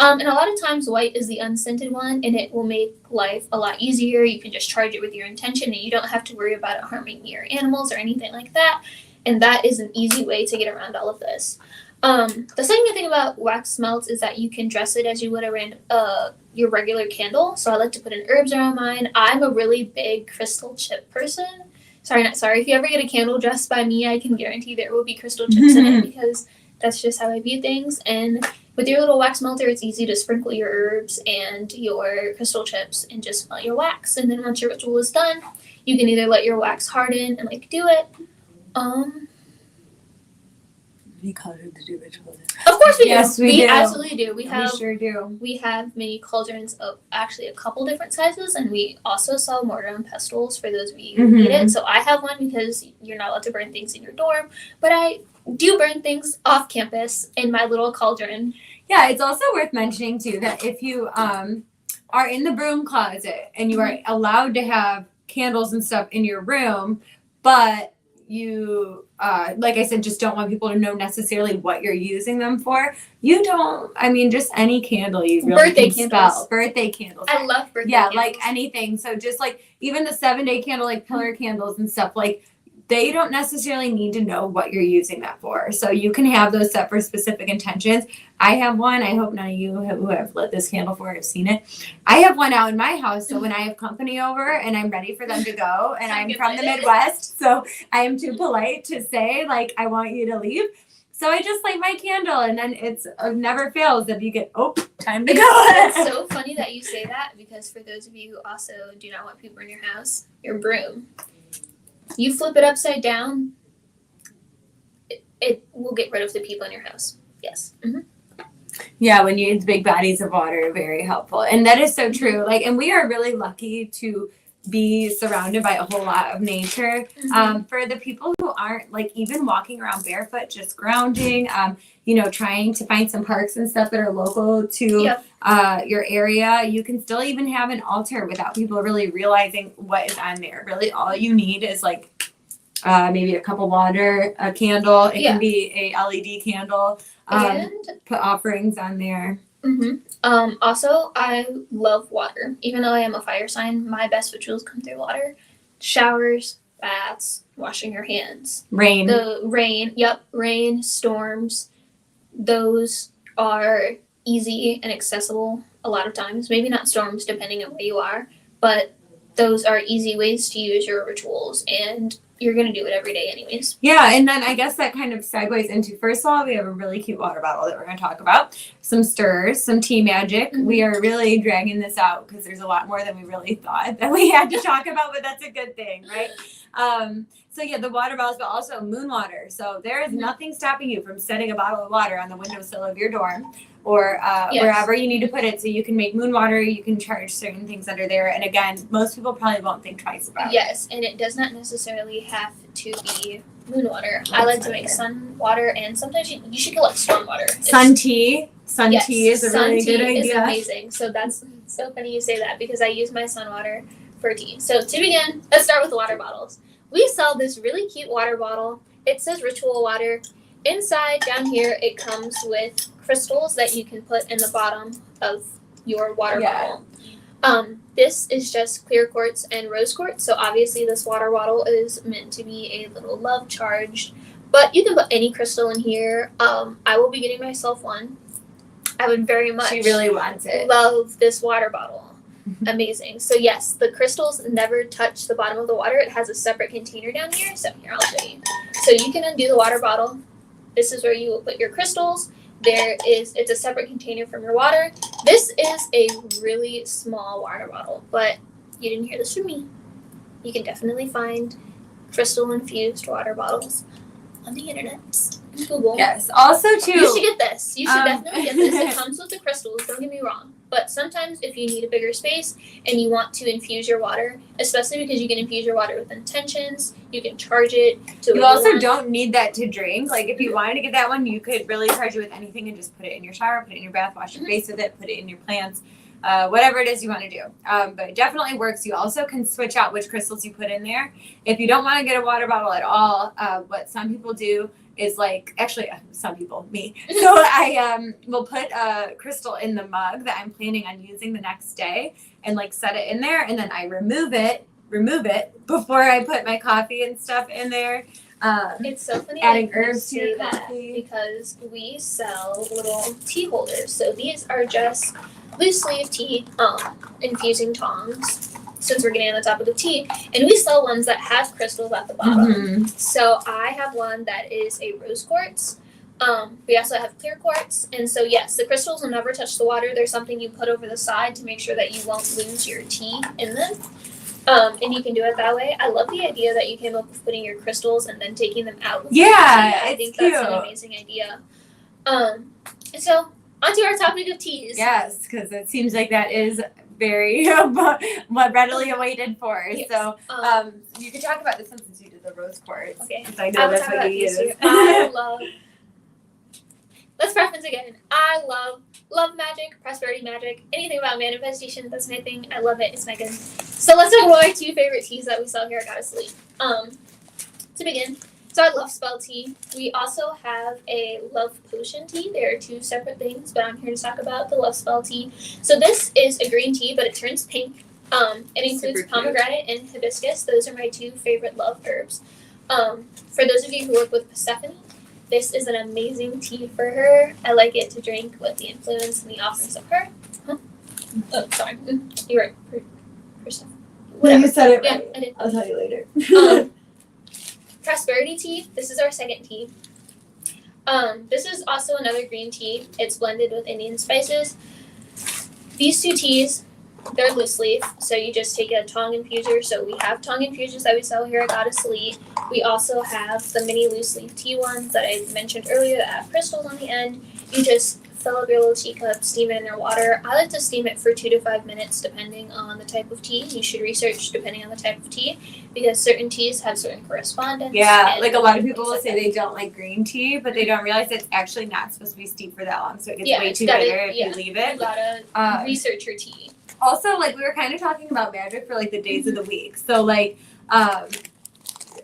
And a lot of times white is the unscented one, and it will make life a lot easier. You can just charge it with your intention, and you don't have to worry about it harming your animals or anything like that. And that is an easy way to get around all of this. The second thing about wax melts is that you can dress it as you would your regular candle. So I like to put in herbs around mine. I'm a really big crystal chip person. Not sorry. If you ever get a candle dressed by me, I can guarantee there will be crystal chips in it because that's just how I view things. And with your little wax melter, it's easy to sprinkle your herbs and your crystal chips and just melt your wax. And then once your ritual is done, you can either let your wax harden and do it. We call it to do rituals. Of course we do. Yes, we do. Absolutely do. We sure do. We have mini cauldrons of actually a couple different sizes, and we also sell mortar and pestles for those of you who need it. So I have one because you're not allowed to burn things in your dorm, but I do burn things off campus in my little cauldron. Yeah, it's also worth mentioning too that if you are in the broom closet and you are allowed to have candles and stuff in your room, but you like I said, just don't want people to know necessarily what you're using them for. Just any candle you really Birthday can candles. spell. Birthday candles. I love birthday candles. candles. Anything. So just even the 7-day candle, pillar candles and stuff, they don't necessarily need to know what you're using that for. So you can have those set for specific intentions. I have one. I hope none of you who have lit this candle for have seen it. I have one out in my house. So when I have company over and I'm ready for them to go, and I'm from the Midwest, so I am too polite to say, I want you to leave. So I just light my candle, and then it never fails that you get, time to go. It's so funny that you say that, because for those of you who also do not want people in your house, your broom, you flip it upside down, it will get rid of the people in your house. Yes. Yeah, when you use big bodies of water, very helpful. And that is so true. Like, and we are really lucky to be surrounded by a whole lot of nature. For the people who aren't like even walking around barefoot, just grounding, trying to find some parks and stuff that are local to Yep. your area, you can still even have an altar without people really realizing what is on there. Really, all you need is like maybe a cup of water, a candle. It can be a LED candle. And Put offerings on there. also, I love water. Even though I am a fire sign, my best rituals come through water. Showers, baths, washing your hands. Rain. The rain, storms, those are easy and accessible a lot of times. Maybe not storms, depending on where you are, but those are easy ways to use your rituals, and you're going to do it every day anyways. Yeah, and then I guess that kind of segues into, first of all, we have a really cute water bottle that we're going to talk about, some stirs, some tea magic. We are really dragging this out because there's a lot more than we really thought that we had to talk about, but that's a good thing, right? So yeah, the water bottles, but also moon water. So there is nothing stopping you from setting a bottle of water on the windowsill of your dorm or wherever you need to put it. So you can make moon water, you can charge certain things under there. And again, most people probably won't think twice about it. Yes, and it does not necessarily have to be moon water. I like to make sun water, and sometimes you should collect storm water. Sun tea. Sun tea is a really good idea. Is amazing. So that's so funny you say that because I use my sun water for tea. So to begin, let's start with the water bottles. We sell this really cute water bottle. It says ritual water. Inside, down here, it comes with crystals that you can put in the bottom of your water bottle. This is just clear quartz and rose quartz. So obviously this water bottle is meant to be a little love charged, but you can put any crystal in here. I will be getting myself one. I would very much She really wants it. love this water bottle. Amazing. So yes, the crystals never touch the bottom of the water. It has a separate container down here. So here, I'll show you. So you can undo the water bottle. This is where you will put your crystals. It's a separate container from your water. This is a really small water bottle, but you didn't hear this from me. You can definitely find crystal infused water bottles on the internet. Google. Yes. Also, too. You should get this. You should definitely get this. It comes with the crystals. Don't get me wrong. But sometimes if you need a bigger space and you want to infuse your water, especially because you can infuse your water with intentions, you can charge it to. You also don't need that to drink. Like if you wanted to get that one, you could really charge it with anything and just put it in your shower, put it in your bath, wash your face with it, put it in your plants. Whatever it is you want to do. But it definitely works. You also can switch out which crystals you put in there. If you don't want to get a water bottle at all, what some people do is some people, me. So I will put a crystal in the mug that I'm planning on using the next day and set it in there, and then I remove it before I put my coffee and stuff in there. It's so funny adding that you herbs to say your that coffee. because we sell little tea holders. So these are just loose leaf tea infusing tongs, since we're getting on the topic of tea, and we sell ones that have crystals at the bottom. So I have one that is a rose quartz. We also have clear quartz, and so yes, the crystals will never touch the water. There's something you put over the side to make sure that you won't lose your tea in them. And you can do it that way. I love the idea that you came up with putting your crystals and then taking them out. I think that's an amazing idea. So onto our topic of teas. Yes, because it seems like that is very what readily awaited for. Yes. So you can talk about this one since you did the rose quartz. Okay. I know that's what you use. Let's preference again. I love magic, prosperity magic, anything about manifestation. That's my thing. I love it. It's my good. So let's talk about our two favorite teas that we sell here at Goddess Sleep. To begin, so I love spell tea. We also have a love potion tea. There are two separate things, but I'm here to talk about the love spell tea. So this is a green tea, but it turns pink. It includes pomegranate and hibiscus. Those are my two favorite love herbs. For those of you who work with Persephone, this is an amazing tea for her. I like it to drink with the influence and the offerings of her. Oh, sorry. You're right. Persephone. Whatever. You said it right. Yeah, I did. I'll tell you later. Prosperity tea. This is our second tea. This is also another green tea. It's blended with Indian spices. These two teas, they're loose leaf, so you just take a tong infuser. So we have tong infusers that we sell here at Goddess Elite. We also have the mini loose leaf tea ones that I mentioned earlier that have crystals on the end. You just fill up your little teacup, steam it in your water. I like to steam it for 2 to 5 minutes depending on the type of tea. You should research depending on the type of tea because certain teas have certain correspondence. Yeah, and like a lot of people things will like say that. they don't like green tea, but they don't realize it's actually not supposed to be steeped for that long, so it gets Yeah, way it's too gotta- bitter if yeah. you leave You it. gotta research your tea. Also, like, we were kind of talking about magic for like the days of the week. So like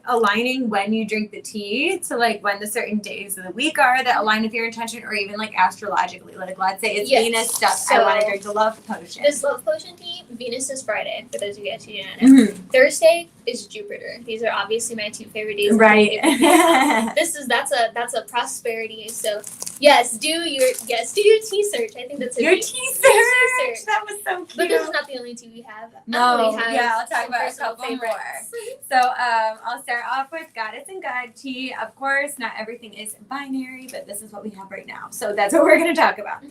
aligning when you drink the tea to like when the certain days of the week are that align with your intention, or even like astrologically. Like, let's say it's Yes. Venus stuff. So, I want to drink the love potion. This love potion tea, Venus is Friday, for those of you guys who didn't know. Thursday is Jupiter. These are obviously my 2 favorite days. Right. That's a prosperity. So yes, do your tea search. I think that's a Your tea tea search. That was so cute. But this is not the only tea we have. No, We have yeah, I'll talk some about a personal couple favorites. So I'll start off with Goddess and God tea. Of course, not everything is binary, but this is what we have right now. So that's what we're going to talk about.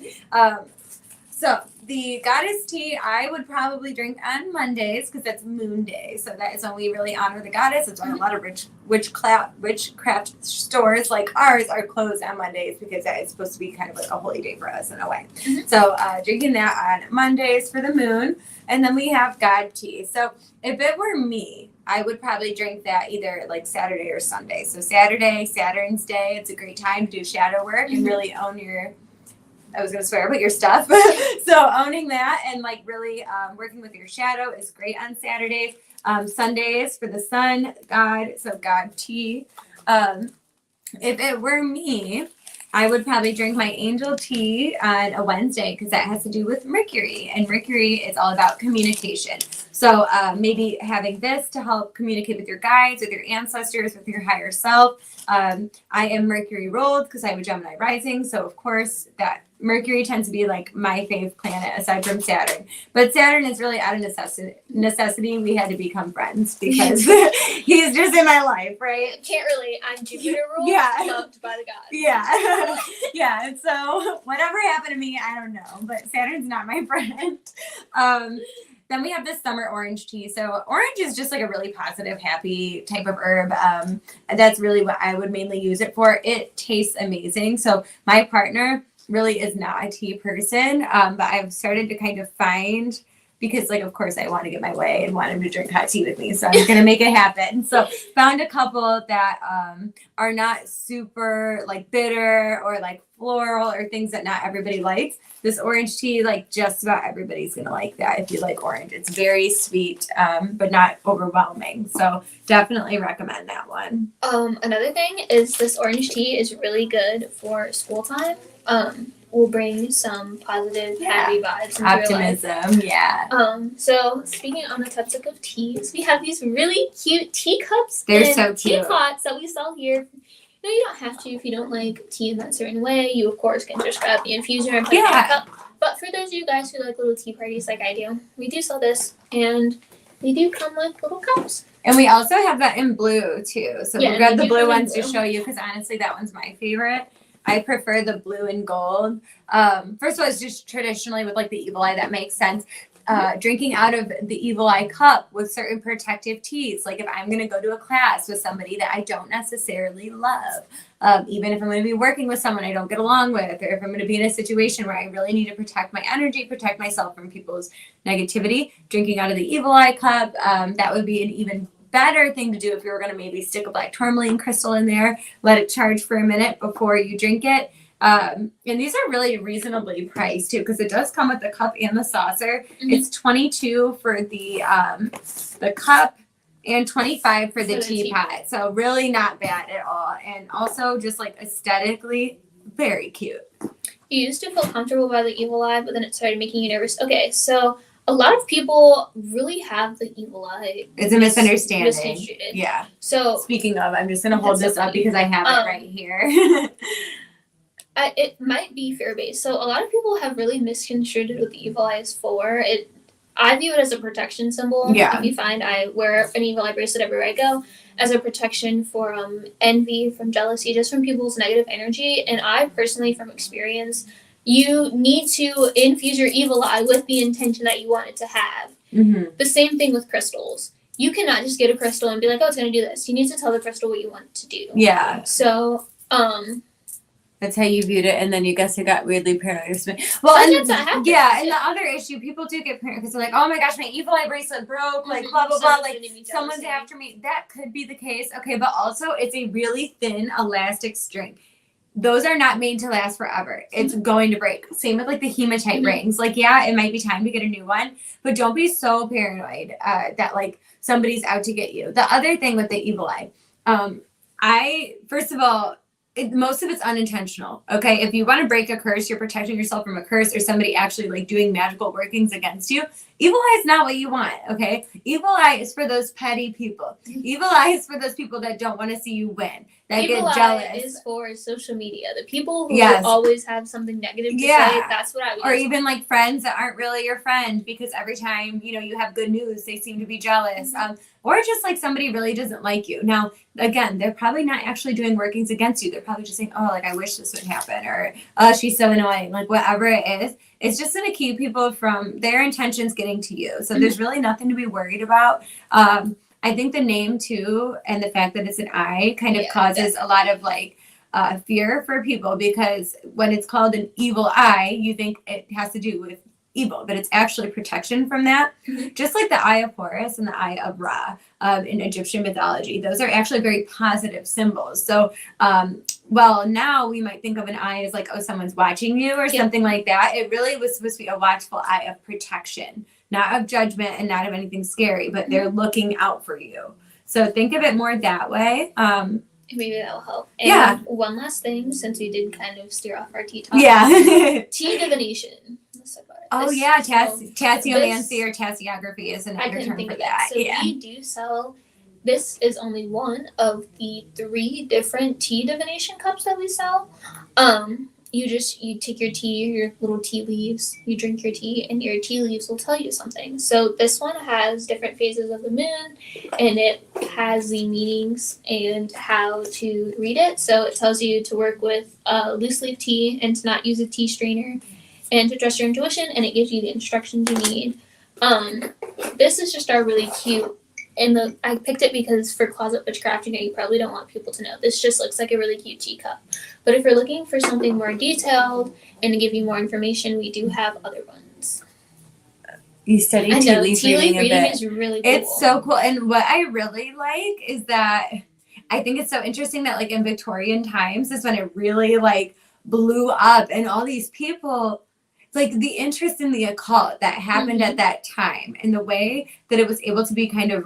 So the Goddess tea, I would probably drink on Mondays because that's Moon Day. So that is when we really honor the goddess. It's why a lot of witchcraft stores like ours are closed on Mondays because that is supposed to be kind of like a holy day for us in a way. So drinking that on Mondays for the moon. And then we have God tea. So if it were me, I would probably drink that either like Saturday or Sunday. So Saturday, Saturn's Day, it's a great time to do shadow work and really own your, I was going to swear, but your stuff. So owning that and like really working with your shadow is great on Saturdays. Sundays for the sun, God, so God tea. If it were me, I would probably drink my angel tea on a Wednesday because that has to do with Mercury. And Mercury is all about communication. So maybe having this to help communicate with your guides, with your ancestors, with your higher self. I am Mercury rolled because I have a Gemini rising. So of course that Mercury tends to be like my fave planet aside from Saturn. But Saturn is really out of necessity. We had to become friends because he's just in my life, right? Can't relate. I'm Jupiter ruled, Yeah. loved by the gods. Yeah. Yeah. And so whatever happened to me, I don't know. But Saturn's not my friend. Then we have this summer orange tea. So orange is just like a really positive, happy type of herb. That's really what I would mainly use it for. It tastes amazing. So my partner really is not a tea person, but I've started to kind of find, because like of course I want to get my way and want him to drink hot tea with me, so I'm gonna make it happen. So found a couple that are not super like bitter or like floral or things that not everybody likes. This orange tea, like just about everybody's gonna like that if you like orange. It's very sweet, but not overwhelming. So definitely recommend that one. Another thing is this orange tea is really good for school time. Will bring some positive, happy vibes into your life. Optimism, yeah. So speaking on the subject of teas, we have these really cute teacups They're and so cute. teapots that we sell here. No, you don't have to if you don't like tea in that certain way. You of course can just grab the infuser and put it in a cup. But for those of you guys who like little tea parties like I do, we do sell this, and they do come with little cups. And we also have that in blue too. So Yeah, we got they the do blue come in ones to blue. show you because honestly that one's my favorite. I prefer the blue and gold. First of all, it's just traditionally with like the evil eye, that makes sense. Drinking out of the evil eye cup with certain protective teas. Like if I'm going to go to a class with somebody that I don't necessarily love, even if I'm going to be working with someone I don't get along with, or if I'm going to be in a situation where I really need to protect my energy, protect myself from people's negativity, drinking out of the evil eye cup, that would be an even better thing to do if you were going to maybe stick a black tourmaline crystal in there, let it charge for a minute before you drink it. And these are really reasonably priced too, because it does come with the cup and the saucer. Mhm. It's $22 for the cup and $25 for the teapot. So really not bad at all. And also just like aesthetically very cute. You used to feel comfortable by the evil eye, but then it started making you nervous. Okay, so a lot of people really have the evil eye. It's a misunderstanding. Misconstrued. Yeah. So Speaking of, I'm just going to hold That's this up okay. because I have it right here. it might be fear based. So a lot of people have really misconstrued what the evil eye is for. I view it as a protection symbol. Yeah. If you find, I wear an evil eye bracelet everywhere I go as a protection for envy, from jealousy, just from people's negative energy. And I personally, from experience, you need to infuse your evil eye with the intention that you want it to have. Mm-hmm. The same thing with crystals. You cannot just get a crystal and be like, oh, it's going to do this. You need to tell the crystal what you want it to do. Yeah. So, That's how you viewed it, and then you guess it got weirdly paranoid. Well, Sometimes that happens, yeah, and yeah. the other issue, people do get paranoid because they're like, oh my gosh, my evil eye bracelet broke, like blah blah blah, like someone's after me. That could be the case, okay, but also it's a really thin elastic string. Those are not made to last forever. It's going to break. Same with like the hematite rings. Like, yeah, it might be time to get a new one, but don't be so paranoid that like somebody's out to get you. The other thing with the evil eye, first of all, most of it's unintentional. Okay, if you want to break a curse, you're protecting yourself from a curse or somebody actually like doing magical workings against you. Evil eye is not what you want. Okay, evil eye is for those petty people. Evil eye is for those people that don't want to see you win, that evil get jealous. Eye is for social media. The people who always have something negative to say. That's what I would. Or even like friends that aren't really your friend because every time you have good news, they seem to be jealous. Or just like somebody really doesn't like you. Now, again, they're probably not actually doing workings against you. They're probably just saying, oh, like, I wish this would happen. Or, oh, she's so annoying. Like, whatever it is, it's just going to keep people from their intentions getting to you. So there's really nothing to be worried about. I think the name, too, and the fact that it's an eye kind of causes a lot of, like, fear for people. Because when it's called an evil eye, you think it has to do with evil, but it's actually protection from that. Just like the Eye of Horus and the Eye of Ra in Egyptian mythology, those are actually very positive symbols. So well, now we might think of an eye as like, oh, someone's watching you or something like that. It really was supposed to be a watchful eye of protection, not of judgment and not of anything scary, but they're looking out for you. So think of it more that way. Maybe that will help. And one last thing, since we did kind of steer off our tea talk. Tea divination. Let's talk about it. Oh, tasseomancy or tasseography is another term for that. So we do sell, this is only one of the 3 different tea divination cups that we sell. You take your tea, your little tea leaves, you drink your tea, and your tea leaves will tell you something. So this one has different phases of the moon, and it has the meanings and how to read it. So it tells you to work with loose leaf tea and to not use a tea strainer and to trust your intuition, and it gives you the instructions you need. This is just our really cute, and I picked it because for closet witchcraft, you probably don't want people to know. This just looks like a really cute teacup. But if you're looking for something more detailed and to give you more information, we do have other ones. You study tea leaf reading a bit. Is really cool. It's so cool. And what I really like is that I think it's so interesting that like in Victorian times is when it really like blew up, and all these people, like the interest in the occult that happened at that time and the way that it was able to be kind of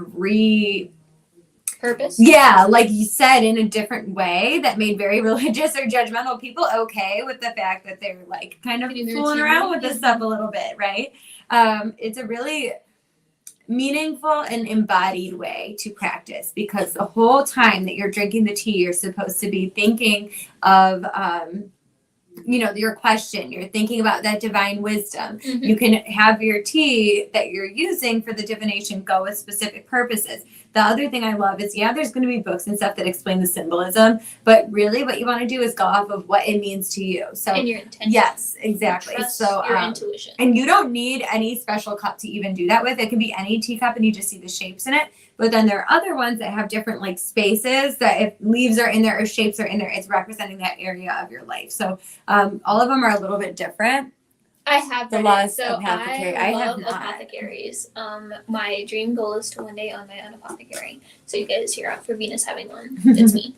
purpose. Yeah, like you said, in a different way that made very religious or judgmental people okay with the fact that they're like kind of fooling around with this stuff a little bit, right? It's a really meaningful and embodied way to practice, because the whole time that you're drinking the tea, you're supposed to be thinking of your question. You're thinking about that divine wisdom. You can have your tea that you're using for the divination go with specific purposes. The other thing I love is, there's going to be books and stuff that explain the symbolism, but really what you want to do is go off of what it means to you. So and your intention. Yes, exactly. Trust so your intuition. And you don't need any special cup to even do that with. It can be any teacup and you just see the shapes in it. But then there are other ones that have different like spaces that if leaves are in there or shapes are in there, it's representing that area of your life. So all of them are a little bit different. I have the laws of apothecary. I love apothecaries. My dream goal is to one day own my own apothecary. So you guys hear out for Venus having one. It's me.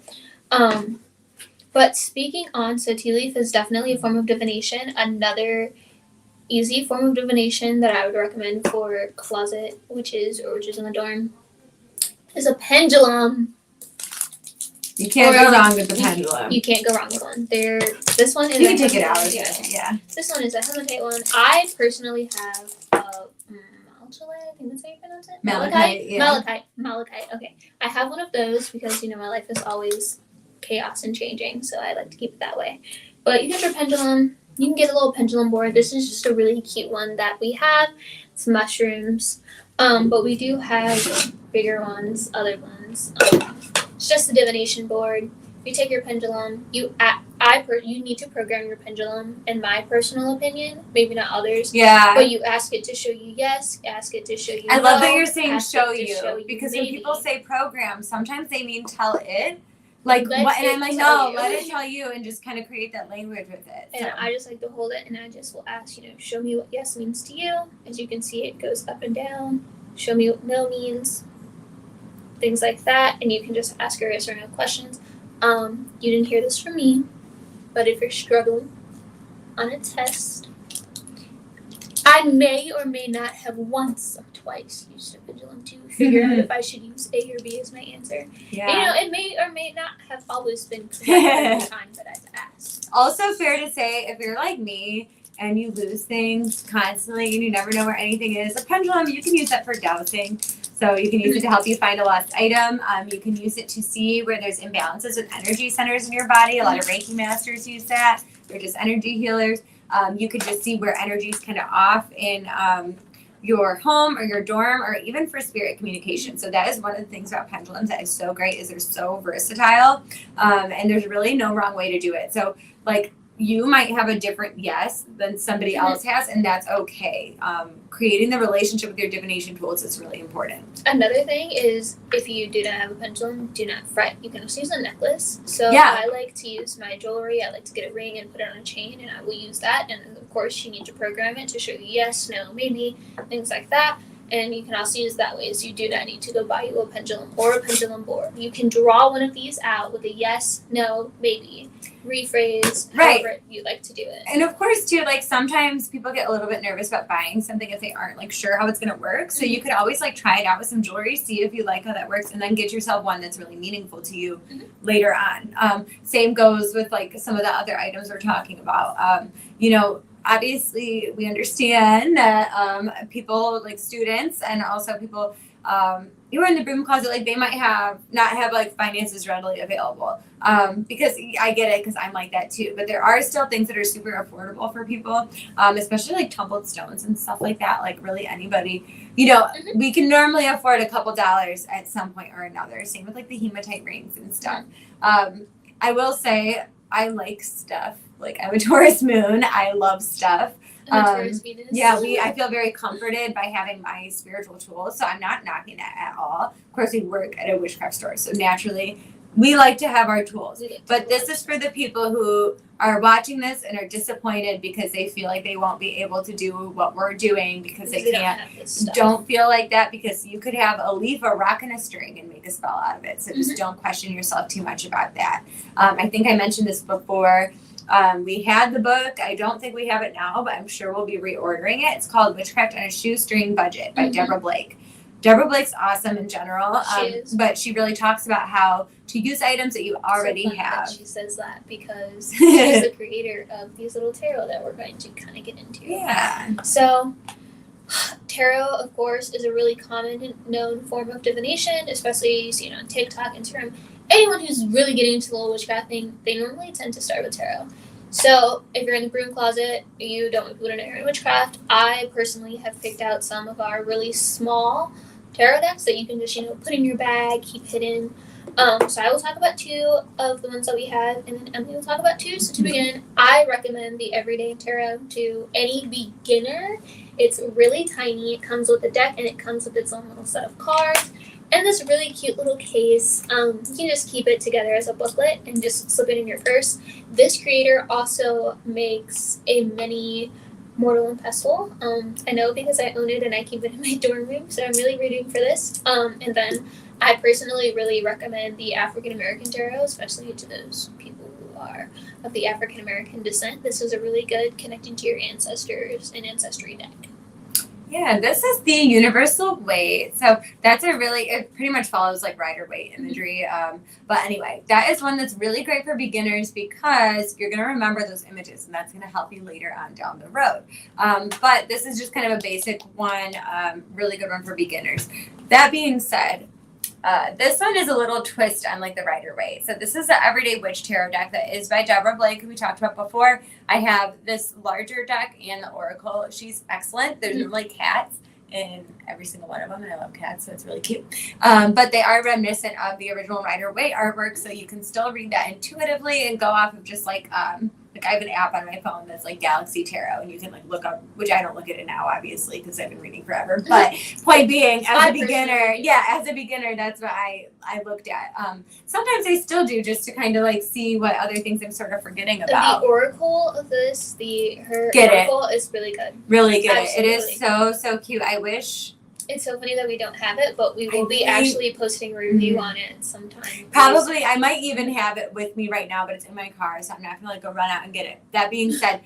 But speaking on, so tea leaf is definitely a form of divination. Another easy form of divination that I would recommend for closet witches or witches in the dorm is a pendulum. You can't go wrong with the pendulum. You can't go wrong with one. This one is. You can take it out. Yeah. This one is a hematite one. I personally have malachite. I think that's how you pronounce it. Malachite. Yeah. Malachite. Okay. I have one of those because my life is always chaos and changing, so I like to keep it that way. But you get your pendulum. You can get a little pendulum board. This is just a really cute one that we have. It's mushrooms. But we do have bigger ones, other ones. It's just a divination board. You take your pendulum. You need to program your pendulum, in my personal opinion. Maybe not others. Yeah. But you ask it to show you yes. Ask it to show you love no, that you're saying show you, show you because maybe. when people say program, sometimes they mean tell it. Like Let what? And it I'm like, tell no, you. let it tell you, and just kind of create that language with it. And I just like to hold it, and I just will ask, show me what yes means to you. As you can see, it goes up and down. Show me what no means. Things like that, and you can just ask her yes or no questions. You didn't hear this from me, but if you're struggling on a test, I may or may not have once or twice used a pendulum to figure out if I should use A or B as my answer. Yeah. And, it may or may not have always been correct every time that I've asked. Also, fair to say, if you're like me and you lose things constantly and you never know where anything is, a pendulum, you can use that for dowsing. So you can use it to help you find a lost item. You can use it to see where there's imbalances with energy centers in your body. A lot of Reiki masters use that. They're just energy healers. You could just see where energy is kind of off in your home or your dorm, or even for spirit communication. So that is one of the things about pendulums that is so great, is they're so versatile, and there's really no wrong way to do it. So like, you might have a different yes than somebody else has, and that's okay. Creating the relationship with your divination tools is really important. Another thing is, if you do not have a pendulum, do not fret. You can also use a necklace. So Yeah. I like to use my jewelry. I like to get a ring and put it on a chain, and I will use that. And of course, you need to program it to show you yes, no, maybe, things like that. And you can also use that way. So you do not need to go buy you a pendulum or a pendulum board. You can draw one of these out with a yes, no, maybe. Rephrase, Right. however you like to do it. And of course, too, like sometimes people get a little bit nervous about buying something if they aren't like sure how it's going to work. So you could always like try it out with some jewelry, see if you like how that works, and then get yourself one that's really meaningful to you later on. Same goes with like some of the other items we're talking about. Obviously we understand that people like students and also people who are in the broom closet, like they might not have like finances readily available, because I get it, because I'm like that too, but there are still things that are super affordable for people, especially like tumbled stones and stuff like that. Like really anybody, we can normally afford a couple dollars at some point or another. Same with like the hematite rings and stuff. I will say I like stuff. Like I'm a Taurus moon. I love stuff. Taurus Venus. Yeah, I feel very comforted by having my spiritual tools, so I'm not knocking that at all. Of course, we work at a witchcraft store, so naturally we like to have our tools. But this is for the people who are watching this and are disappointed because they feel like they won't be able to do what we're doing because they can't. Don't feel like that, because you could have a leaf, a rock, and a string and make a spell out of it. So just don't question yourself too much about that. I think I mentioned this before. We had the book. I don't think we have it now, but I'm sure we'll be reordering it. It's called Witchcraft on a Shoestring Budget by Deborah Blake. Deborah Blake's awesome in general, but she really talks about how to use items that you already have. She says that because she's the creator of these little tarot that we're going to kind of get into. Yeah. So, tarot, of course, is a really common and known form of divination, especially seen on TikTok, Instagram. Anyone who's really getting into the little witchcraft thing, they normally tend to start with tarot. So if you're in the broom closet, you don't know you're in witchcraft. I personally have picked out some of our really small tarot decks that you can just, put in your bag, keep hidden. So I will talk about two of the ones that we have, and then Emily will talk about two. So to begin, I recommend the Everyday Tarot to any beginner. It's really tiny. It comes with a deck, and it comes with its own little set of cards. And this really cute little case. You can just keep it together as a booklet and just slip it in your purse. This creator also makes a mini mortal and pestle. I know because I own it and I keep it in my dorm room, so I'm really rooting for this. And then I personally really recommend the African American Tarot, especially to those people who are of the African American descent. This is a really good connecting to your ancestors and ancestry deck. Yeah, this is the universal weight. So it pretty much follows like Rider-Waite imagery. But anyway, that is one that's really great for beginners because you're going to remember those images, and that's going to help you later on down the road. But this is just kind of a basic one, really good one for beginners. That being said, this one is a little twist on like the Rider-Waite. So this is the Everyday Witch Tarot deck that is by Deborah Blake, who we talked about before. I have this larger deck and the Oracle. She's excellent. There's like cats in every single one of them, and I love cats, so it's really cute. But they are reminiscent of the original Rider-Waite artwork, so you can still read that intuitively and go off of just like like I have an app on my phone that's like Galaxy Tarot, and you can like look up, which I don't look at it now, obviously, because I've been reading forever. But point being, as a beginner, that's what I looked at. Sometimes I still do, just to kind of like see what other things I'm sort of forgetting about. The oracle of this, her Get oracle is really good. Really good. Absolutely. It is so cute. I wish. It's so funny that we don't have it, but we will be actually posting a review on it sometime. Probably, I might even have it with me right now, but it's in my car, so I'm not gonna like go run out and get it. That being said,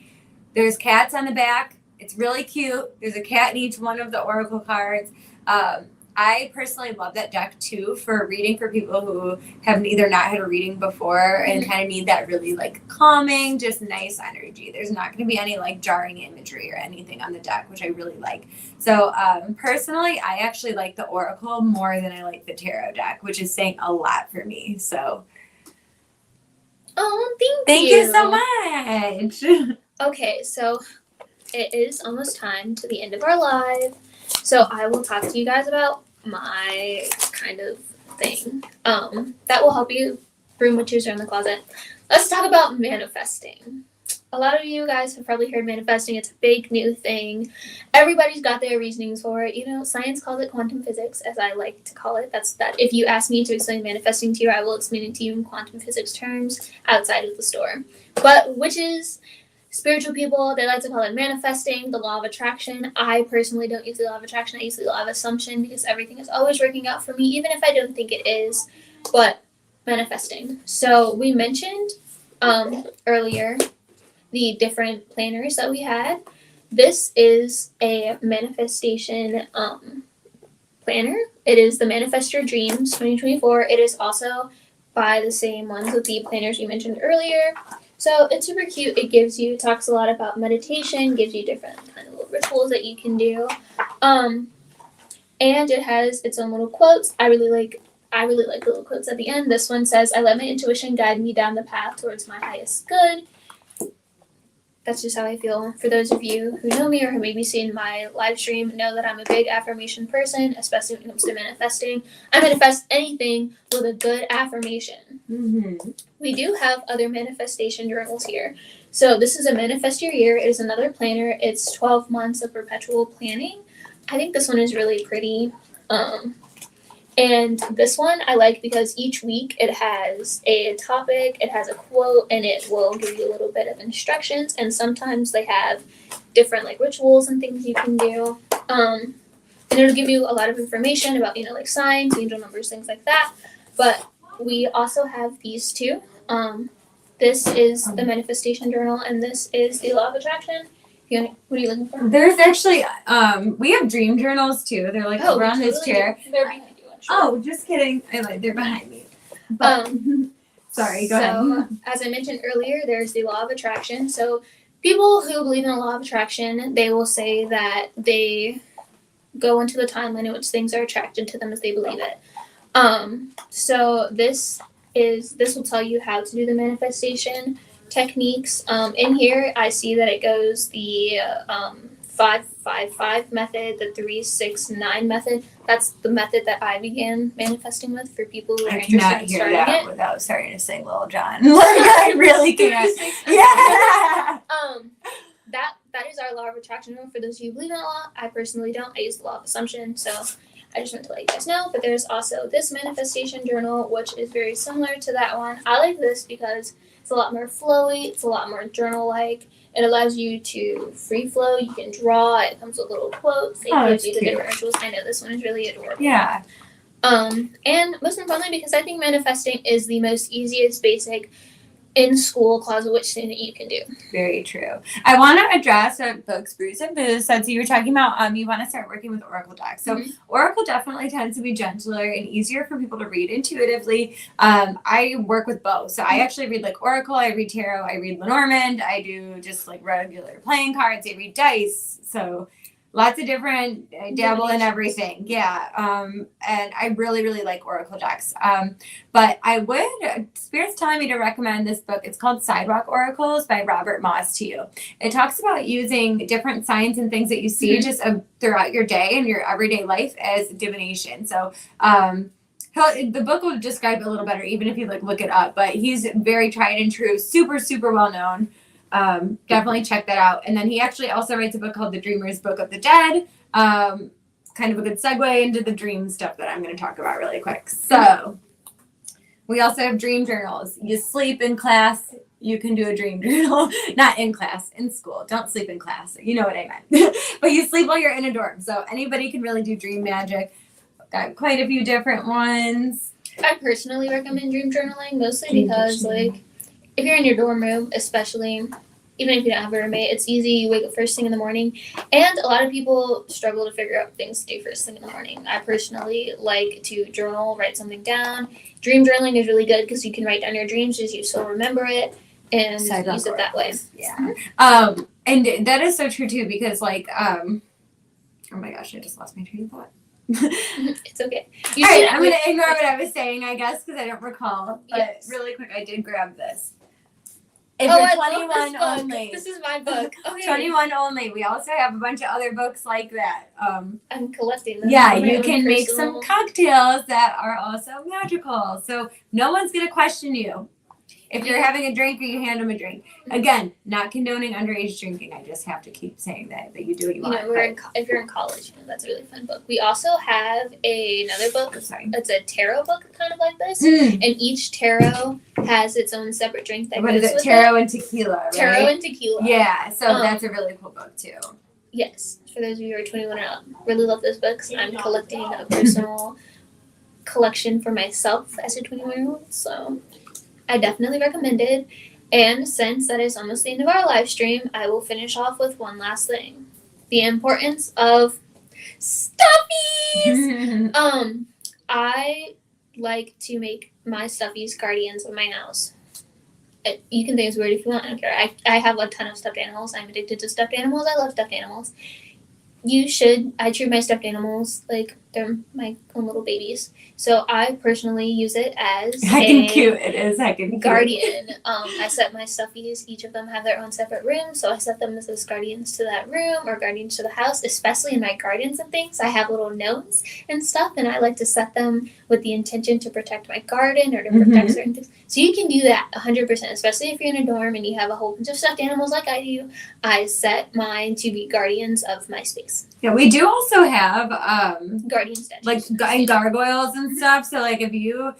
there's cats on the back. It's really cute. There's a cat in each one of the oracle cards. I personally love that deck too for reading for people who have either not had a reading before and kind of need that really like calming, just nice energy. There's not going to be any like jarring imagery or anything on the deck, which I really like. So personally, I actually like the oracle more than I like the tarot deck, which is saying a lot for me. So thank you so much. Okay, so it is almost time to the end of our live. So I will talk to you guys about my kind of thing that will help you broom witches are in the closet. Let's talk about manifesting. A lot of you guys have probably heard manifesting. It's a big new thing. Everybody's got their reasonings for it. You know, science calls it quantum physics, as I like to call it. That's that. If you ask me to explain manifesting to you, I will explain it to you in quantum physics terms outside of the store. But witches, spiritual people, they like to call it manifesting, the law of attraction. I personally don't use the law of attraction. I use the law of assumption because everything is always working out for me, even if I don't think it is. But manifesting. So we mentioned earlier the different planners that we had. This is a manifestation planner. It is the Manifest Your Dreams 2024. It is also by the same ones with the planners we mentioned earlier. So it's super cute. It talks a lot about meditation, gives you different kind of little rituals that you can do. And it has its own little quotes. I really like the little quotes at the end. This one says, "I let my intuition guide me down the path towards my highest good." That's just how I feel. For those of you who know me or who maybe seen my live stream, know that I'm a big affirmation person, especially when it comes to manifesting. I manifest anything with a good affirmation. Mm-hmm. We do have other manifestation journals here. So this is a Manifest Your Year. It is another planner. It's 12 months of perpetual planning. I think this one is really pretty. And this one I like because each week it has a topic, it has a quote, and it will give you a little bit of instructions. And sometimes they have different like rituals and things you can do. And it'll give you a lot of information about, like signs, angel numbers, things like that. But we also have these two. This is the Manifestation Journal, and this is the Law of Attraction. What are you looking for? There's actually, we have dream journals too. They're like around this chair. They're behind you. Oh, just kidding. They're behind me. But, sorry, go ahead. So, as I mentioned earlier, there's the law of attraction. So, people who believe in the law of attraction, they will say that they go into the timeline in which things are attracted to them as they believe it. So this will tell you how to do the manifestation techniques. In here, I see that it goes the 5-5-5 method, the 3-6-9 method. That's the method that I began manifesting with for people who are interested in starting it. Without starting to sing Lil Jon. I really can't. Yeah. That is our law of attraction. For those of you who believe in the law, I personally don't. I use the law of assumption, so I just want to let you guys know. But there's also this manifestation journal, which is very similar to that one. I like this because it's a lot more flowy. It's a lot more journal-like. It allows you to free flow. You can draw. It comes with little quotes. It gives you the different rituals. I know this one is really adorable. Yeah. And most importantly, because I think manifesting is the most easiest, basic, in school closet witch thing that you can do. Very true. I want to address what Books, Brews, and Booze said. So you were talking about you want to start working with Oracle decks. So Oracle definitely tends to be gentler and easier for people to read intuitively. I work with both. So I actually read like Oracle, I read Tarot, I read Lenormand, I do just like regular playing cards, I read dice. So lots of different, I dabble in everything. Yeah. And I really, really like Oracle decks. But Spirit's telling me to recommend this book. It's called Sidewalk Oracles by Robert Moss to you. It talks about using different signs and things that you see just throughout your day and your everyday life as divination. So, the book will describe it a little better, even if you look it up, but he's very tried and true, super, super well known. definitely check that out. And then he actually also writes a book called The Dreamer's Book of the Dead. Kind of a good segue into the dream stuff that I'm going to talk about really quick. So we also have dream journals. You sleep in class, you can do a dream journal. Not in class, in school. Don't sleep in class. You know what I meant. But you sleep while you're in a dorm. So anybody can really do dream magic. Got quite a few different ones. I personally recommend dream journaling, mostly because, like, if you're in your dorm room, especially, even if you don't have a roommate, it's easy. You wake up first thing in the morning. And a lot of people struggle to figure out things to do first thing in the morning. I personally like to journal, write something down. Dream journaling is really good because you can write down your dreams as you still remember it and use it that way. Yeah. And that is so true, too, because, like, oh, my gosh, I just lost my train of thought. It's okay. All right, I'm going to ignore what I was saying, I guess, because I don't recall. But yes. Really quick, I did grab this. If you're 21 only. This is my book. Okay. 21 only. We also have a bunch of other books like that. I'm collecting them. Yeah, you can make some cocktails that are also magical. So no one's going to question you. If you're having a drink or you hand them a drink. Again, not condoning underage drinking. I just have to keep saying that you do what you want. If you're in college, that's a really fun book. We also have another book. It's a tarot book kind of like this. And each tarot has its own separate drink that What goes is it? with Tarot it. and tequila, right? Tarot and tequila. Yeah, so that's a really cool book too. Yes. For those of you who are 21 and up, really love those books. I'm collecting a personal collection for myself as a 21-year-old, so I definitely recommend it. And since that is almost the end of our live stream, I will finish off with one last thing. The importance of stuffies! I like to make my stuffies guardians of my house. You can think it's weird if you want, I don't care. I have a ton of stuffed animals. I'm addicted to stuffed animals. I love stuffed animals. You should. I treat my stuffed animals like they're my own little babies. So I personally use it as cute. It is cute. Guardian. I set my stuffies. Each of them have their own separate room. So I set them as guardians to that room or guardians to the house. Especially in my gardens and things, I have little notes and stuff, and I like to set them with the intention to protect my garden or to protect certain things. So you can do that 100%. Especially if you're in a dorm and you have a whole bunch of stuffed animals like I do. I set mine to be guardians of my space. Yeah, we do also have guardian statues. Like and gargoyles and stuff. So like if you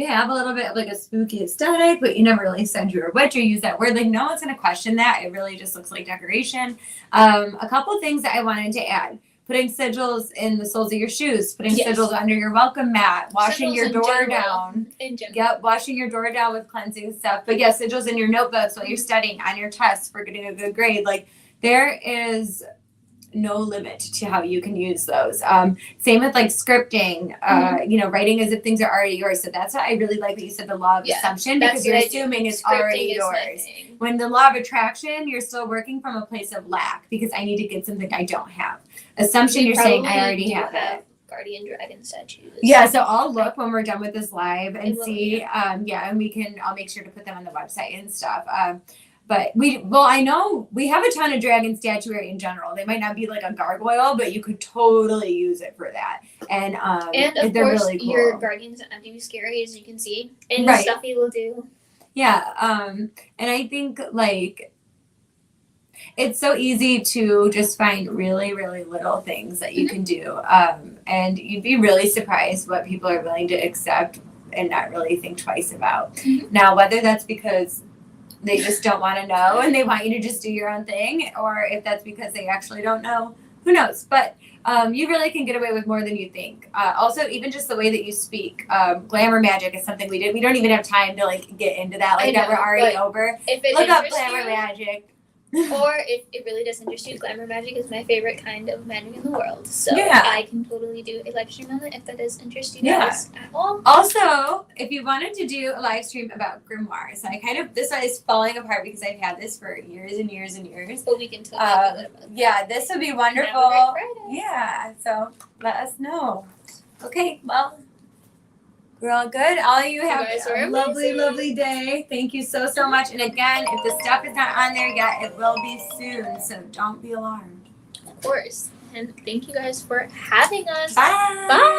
have a little bit of like a spooky aesthetic, but you never really said you were a witch or use that word, like no one's gonna question that. It really just looks like decoration. A couple things that I wanted to add. Putting sigils in the soles of your shoes, putting sigils under your welcome mat, washing your door down. In general. Yep, washing your door down with cleansing stuff. But yeah, sigils in your notebooks while you're studying, on your tests for getting a good grade. Like there is no limit to how you can use those. Same with like scripting, writing as if things are already yours. So that's why I really like that you said the law of assumption, because you're assuming it's already yours. When the law of attraction, you're still working from a place of lack because I need to get something I don't have. Assumption, you're saying I already have it. Guardian dragon statues. Yeah, so I'll look when we're done with this live and see. And I'll make sure to put them on the website and stuff. But I know we have a ton of dragon statuary in general. They might not be like a gargoyle, but you could totally use it for that. And of they're course, really cool. Your guardians don't have to be scary, as you can see. And the stuffy will do. Yeah, and I think like it's so easy to just find really, really little things that you can do. And you'd be really surprised what people are willing to accept and not really think twice about. Now, whether that's because they just don't want to know and they want you to just do your own thing, or if that's because they actually don't know, who knows? But you really can get away with more than you think. Also, even just the way that you speak, glamour magic is something we did. We don't even have time to like get into that. Like that we're already over. Look up glamour magic. Or if it really does interest you, glamour magic is my favorite kind of magic in the world. So I can totally do a live stream on it if that does interest you guys at all. Also, if you wanted to do a live stream about grimoires, this is falling apart because I've had this for years and years and years. But we can talk about it. Yeah, this would be wonderful. Yeah, so let us know. Okay, well, we're all good. All of you have a lovely, lovely day. Thank you so, so much. And again, if the stuff is not on there yet, it will be soon. So don't be alarmed. Of course. And thank you guys for having us. Bye. Bye.